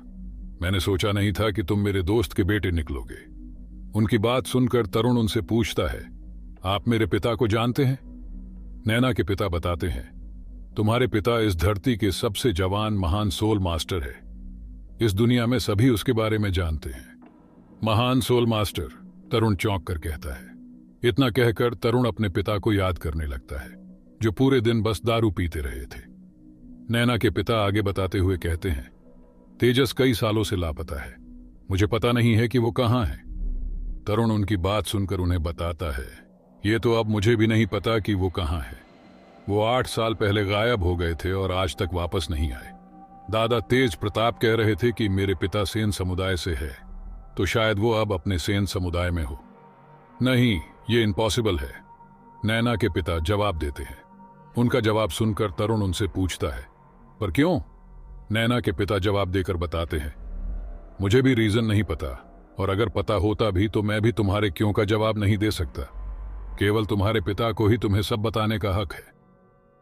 A: मैंने सोचा नहीं था कि तुम मेरे दोस्त के बेटे निकलोगे। उनकी बात सुनकर तरुण उनसे पूछता है, आप मेरे पिता को जानते हैं? नैना के पिता बताते हैं, तुम्हारे पिता इस धरती के सबसे जवान महान सोल मास्टर है। इस दुनिया में सभी उसके बारे में जानते हैं। महान सोल मास्टर, तरुण चौंक कर कहता है। इतना कहकर तरुण अपने पिता को याद करने लगता है, जो पूरे दिन बस दारू पीते रहे थे। नैना के पिता आगे बताते हुए कहते हैं, तेजस कई सालों से लापता है, मुझे पता नहीं है कि वो कहां है। तरुण उनकी बात सुनकर उन्हें बताता है, ये तो अब मुझे भी नहीं पता कि वो कहां है। वो 8 साल पहले गायब हो गए थे और आज तक वापस नहीं आए। दादा तेज प्रताप कह रहे थे कि मेरे पिता सेन समुदाय से है, तो शायद वो अब अपने सेन समुदाय में हो। नहीं, ये इम्पॉसिबल है, नैना के पिता जवाब देते हैं। उनका जवाब सुनकर तरुण उनसे पूछता है, पर क्यों? नैना के पिता जवाब देकर बताते हैं, मुझे भी रीजन नहीं पता, और अगर पता होता भी तो मैं भी तुम्हारे क्यों का जवाब नहीं दे सकता। केवल तुम्हारे पिता को ही तुम्हें सब बताने का हक है।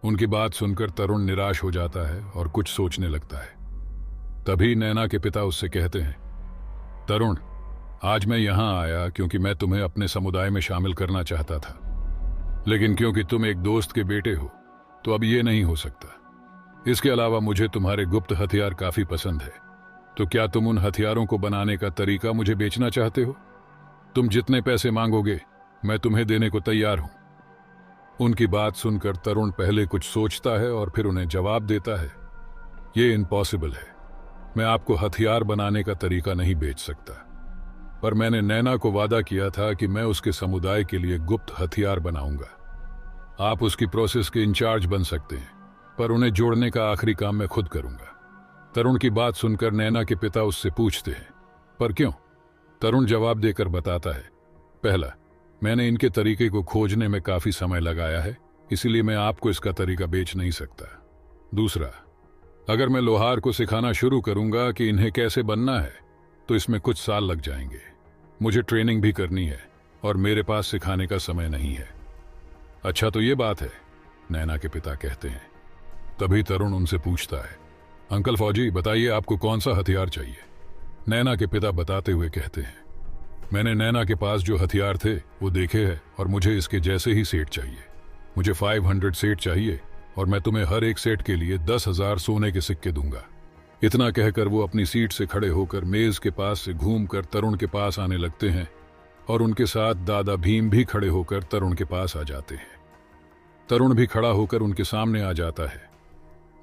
A: उनकी बात सुनकर तरुण निराश हो जाता है और कुछ सोचने लगता है। तभी नैना के पिता उससे कहते हैं, तरुण, आज मैं यहां आया क्योंकि मैं तुम्हें अपने समुदाय में शामिल करना चाहता था, लेकिन क्योंकि तुम एक दोस्त के बेटे हो तो अब ये नहीं हो सकता। इसके अलावा मुझे तुम्हारे गुप्त हथियार काफी पसंद है, तो क्या तुम उन हथियारों को बनाने का तरीका मुझे बेचना चाहते हो? तुम जितने पैसे मांगोगे मैं तुम्हें देने को तैयार हूं। उनकी बात सुनकर तरुण पहले कुछ सोचता है और फिर उन्हें जवाब देता है, ये इम्पॉसिबल है, मैं आपको हथियार बनाने का तरीका नहीं बेच सकता, पर मैंने नैना को वादा किया था कि मैं उसके समुदाय के लिए गुप्त हथियार बनाऊंगा। आप उसकी प्रोसेस के इंचार्ज बन सकते हैं, पर उन्हें जोड़ने का आखिरी काम मैं खुद करूंगा। तरुण की बात सुनकर नैना के पिता उससे पूछते हैं, पर क्यों? तरुण जवाब देकर बताता है, पहला, मैंने इनके तरीके को खोजने में काफी समय लगाया है, इसीलिए मैं आपको इसका तरीका बेच नहीं सकता। दूसरा, अगर मैं लोहार को सिखाना शुरू करूंगा कि इन्हें कैसे बनना है तो इसमें कुछ साल लग जाएंगे। मुझे ट्रेनिंग भी करनी है और मेरे पास सिखाने का समय नहीं है। अच्छा तो ये बात है, नैना के पिता कहते हैं। तभी तरुण उनसे पूछता है, अंकल फौजी बताइए आपको कौन सा हथियार चाहिए? नैना के पिता बताते हुए कहते हैं, मैंने नैना के पास जो हथियार थे वो देखे हैं और मुझे इसके जैसे ही सेट चाहिए। मुझे 500 सेट चाहिए और मैं तुम्हें हर एक सेट के लिए 10,000 सोने के सिक्के दूंगा। इतना कहकर वो अपनी सीट से खड़े होकर मेज के पास से घूमकर तरुण के पास आने लगते हैं और उनके साथ दादा भीम भी खड़े होकर तरुण के पास आ जाते हैं। तरुण भी खड़ा होकर उनके सामने आ जाता है।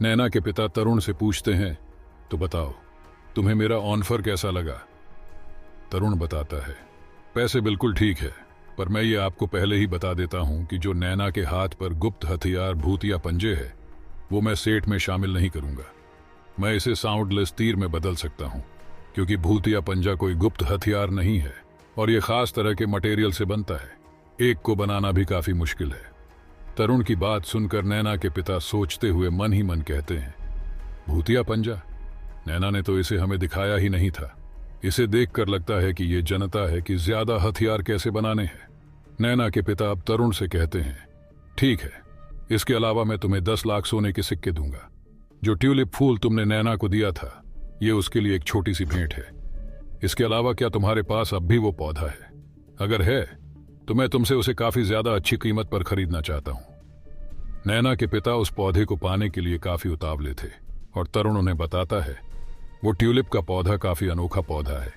A: नैना के पिता तरुण से पूछते हैं, तो बताओ तुम्हें मेरा ऑफर कैसा लगा? तरुण बताता है, पैसे बिल्कुल ठीक है, पर मैं ये आपको पहले ही बता देता हूं कि जो नैना के हाथ पर गुप्त हथियार भूतिया पंजे है वो मैं सेट में शामिल नहीं करूंगा। मैं इसे साउंडलेस तीर में बदल सकता हूं, क्योंकि भूतिया पंजा कोई गुप्त हथियार नहीं है और ये खास तरह के मटेरियल से बनता है। एक को बनाना भी काफी मुश्किल है। तरुण की बात सुनकर नैना के पिता सोचते हुए मन ही मन कहते हैं, भूतिया पंजा? नैना ने तो इसे हमें दिखाया ही नहीं था। इसे देखकर लगता है कि ये जनता है कि ज्यादा हथियार कैसे बनाने हैं। नैना के पिता अब तरुण से कहते हैं, ठीक है, इसके अलावा मैं तुम्हें 10 लाख सोने के सिक्के दूंगा। जो ट्यूलिप फूल तुमने नैना को दिया था ये उसके लिए एक छोटी सी भेंट है। इसके अलावा क्या तुम्हारे पास अब भी वो पौधा है? अगर है तो मैं तुमसे उसे काफी ज्यादा अच्छी कीमत पर खरीदना चाहता हूं। नैना के पिता उस पौधे को पाने के लिए काफी उतावले थे और तरुण उन्हें बताता है, वो ट्यूलिप का पौधा काफी अनोखा पौधा है,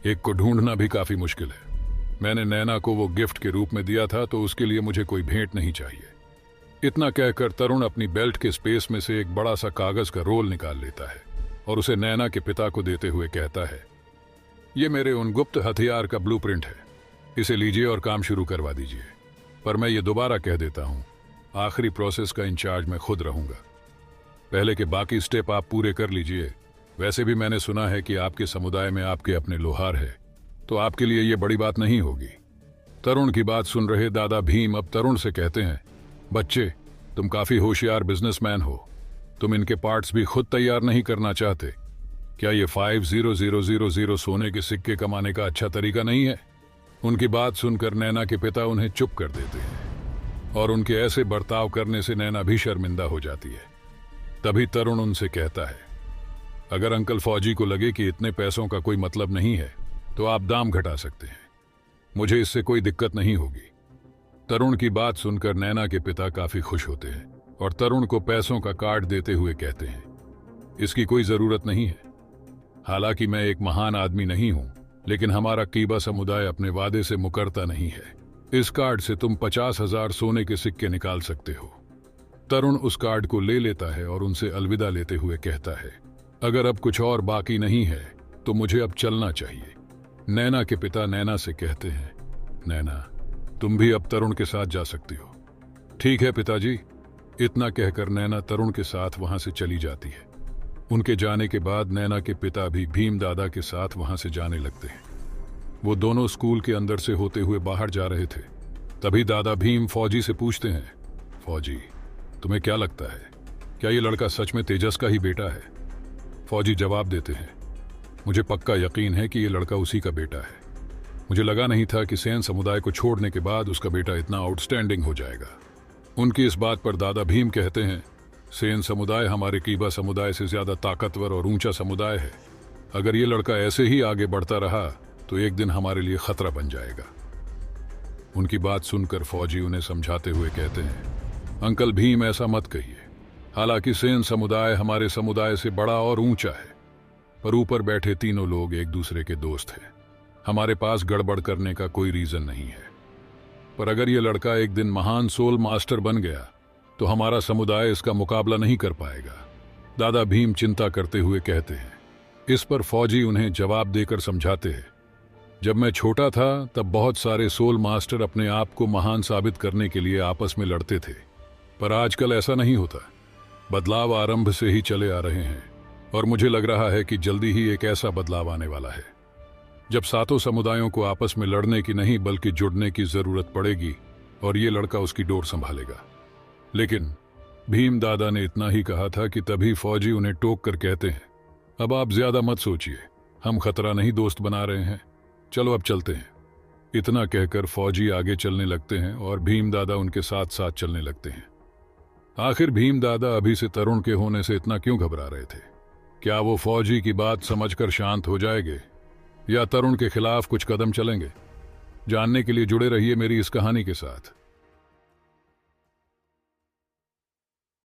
A: एक को ढूंढना भी काफी मुश्किल है। मैंने नैना को वो गिफ्ट के रूप में दिया था, तो उसके लिए मुझे कोई भेंट नहीं चाहिए। इतना कहकर तरुण अपनी बेल्ट के स्पेस में से एक बड़ा सा कागज का रोल निकाल लेता है और उसे नैना के पिता को देते हुए कहता है, ये मेरे उन गुप्त हथियार का ब्लूप्रिंट है, इसे लीजिए और काम शुरू करवा दीजिए। पर मैं ये दोबारा कह देता हूँ, आखिरी प्रोसेस का इंचार्ज मैं खुद रहूंगा। पहले के बाकी स्टेप आप पूरे कर लीजिए। वैसे भी मैंने सुना है कि आपके समुदाय में आपके अपने लोहार है, तो आपके लिए ये बड़ी बात नहीं होगी। तरुण की बात सुन रहे दादा भीम अब तरुण से कहते हैं, बच्चे, तुम काफी होशियार बिजनेसमैन हो, तुम इनके पार्ट्स भी खुद तैयार नहीं करना चाहते? क्या ये 50,000 सोने के सिक्के कमाने का अच्छा तरीका नहीं है? उनकी बात सुनकर नैना के पिता उन्हें चुप कर देते हैं और उनके ऐसे बर्ताव करने से नैना भी शर्मिंदा हो जाती है। तभी तरुण उनसे कहता है, अगर अंकल फौजी को लगे कि इतने पैसों का कोई मतलब नहीं है तो आप दाम घटा सकते हैं, मुझे इससे कोई दिक्कत नहीं होगी। तरुण की बात सुनकर नैना के पिता काफी खुश होते हैं और तरुण को पैसों का कार्ड देते हुए कहते हैं, इसकी कोई जरूरत नहीं है। हालांकि मैं एक महान आदमी नहीं हूं, लेकिन हमारा कीबा समुदाय अपने वादे से मुकरता नहीं है। इस कार्ड से तुम 50,000 सोने के सिक्के निकाल सकते हो। तरुण उस कार्ड को ले लेता है और उनसे अलविदा लेते हुए कहता है, अगर अब कुछ और बाकी नहीं है तो मुझे अब चलना चाहिए। नैना के पिता नैना से कहते हैं, नैना, तुम भी अब तरुण के साथ जा सकती हो। ठीक है पिताजी। इतना कहकर नैना तरुण के साथ वहां से चली जाती है। उनके जाने के बाद नैना के पिता भी भीम दादा के साथ वहां से जाने लगते हैं। वो दोनों स्कूल के अंदर से होते हुए बाहर जा रहे थे। तभी दादा भीम फौजी से पूछते हैं, फौजी, तुम्हें क्या लगता है, क्या ये लड़का सच में तेजस का ही बेटा है? फौजी जवाब देते हैं, मुझे पक्का यकीन है कि ये लड़का उसी का बेटा है। मुझे लगा नहीं था कि सेन समुदाय को छोड़ने के बाद उसका बेटा इतना आउटस्टैंडिंग हो जाएगा। उनकी इस बात पर दादा भीम कहते हैं, सेन समुदाय हमारे कीबा समुदाय से ज्यादा ताकतवर और ऊंचा समुदाय है। अगर ये लड़का ऐसे ही आगे बढ़ता रहा तो एक दिन हमारे लिए खतरा बन जाएगा। उनकी बात सुनकर फौजी उन्हें समझाते हुए कहते हैं, अंकल भीम, ऐसा मत कहिए। हालांकि सेन समुदाय हमारे समुदाय से बड़ा और ऊंचा है, पर ऊपर बैठे तीनों लोग एक दूसरे के दोस्त हैं। हमारे पास गड़बड़ करने का कोई रीजन नहीं है। पर अगर ये लड़का एक दिन महान सोल मास्टर बन गया तो हमारा समुदाय इसका मुकाबला नहीं कर पाएगा। दादा भीम चिंता करते हुए कहते हैं। इस पर फौजी उन्हें जवाब देकर समझाते हैं, जब मैं छोटा था तब बहुत सारे सोल मास्टर अपने आप को महान साबित करने के लिए आपस में लड़ते थे, पर आजकल ऐसा नहीं होता। बदलाव आरंभ से ही चले आ रहे हैं और मुझे लग रहा है कि जल्दी ही एक ऐसा बदलाव आने वाला है जब सातों समुदायों को आपस में लड़ने की नहीं बल्कि जुड़ने की जरूरत पड़ेगी और ये लड़का उसकी डोर संभालेगा। लेकिन भीम दादा ने इतना ही कहा था कि तभी फौजी उन्हें टोक कर कहते हैं, अब आप ज्यादा मत सोचिए, हम खतरा नहीं दोस्त बना रहे हैं, चलो अब चलते हैं। इतना कहकर फौजी आगे चलने लगते हैं और भीम दादा उनके साथ साथ चलने लगते हैं। आखिर भीम दादा अभी से तरुण के होने से इतना क्यों घबरा रहे थे? क्या वो फौजी की बात समझकर शांत हो जाएंगे या तरुण के खिलाफ कुछ कदम चलेंगे? जानने के लिए जुड़े रहिए मेरी इस कहानी के साथ।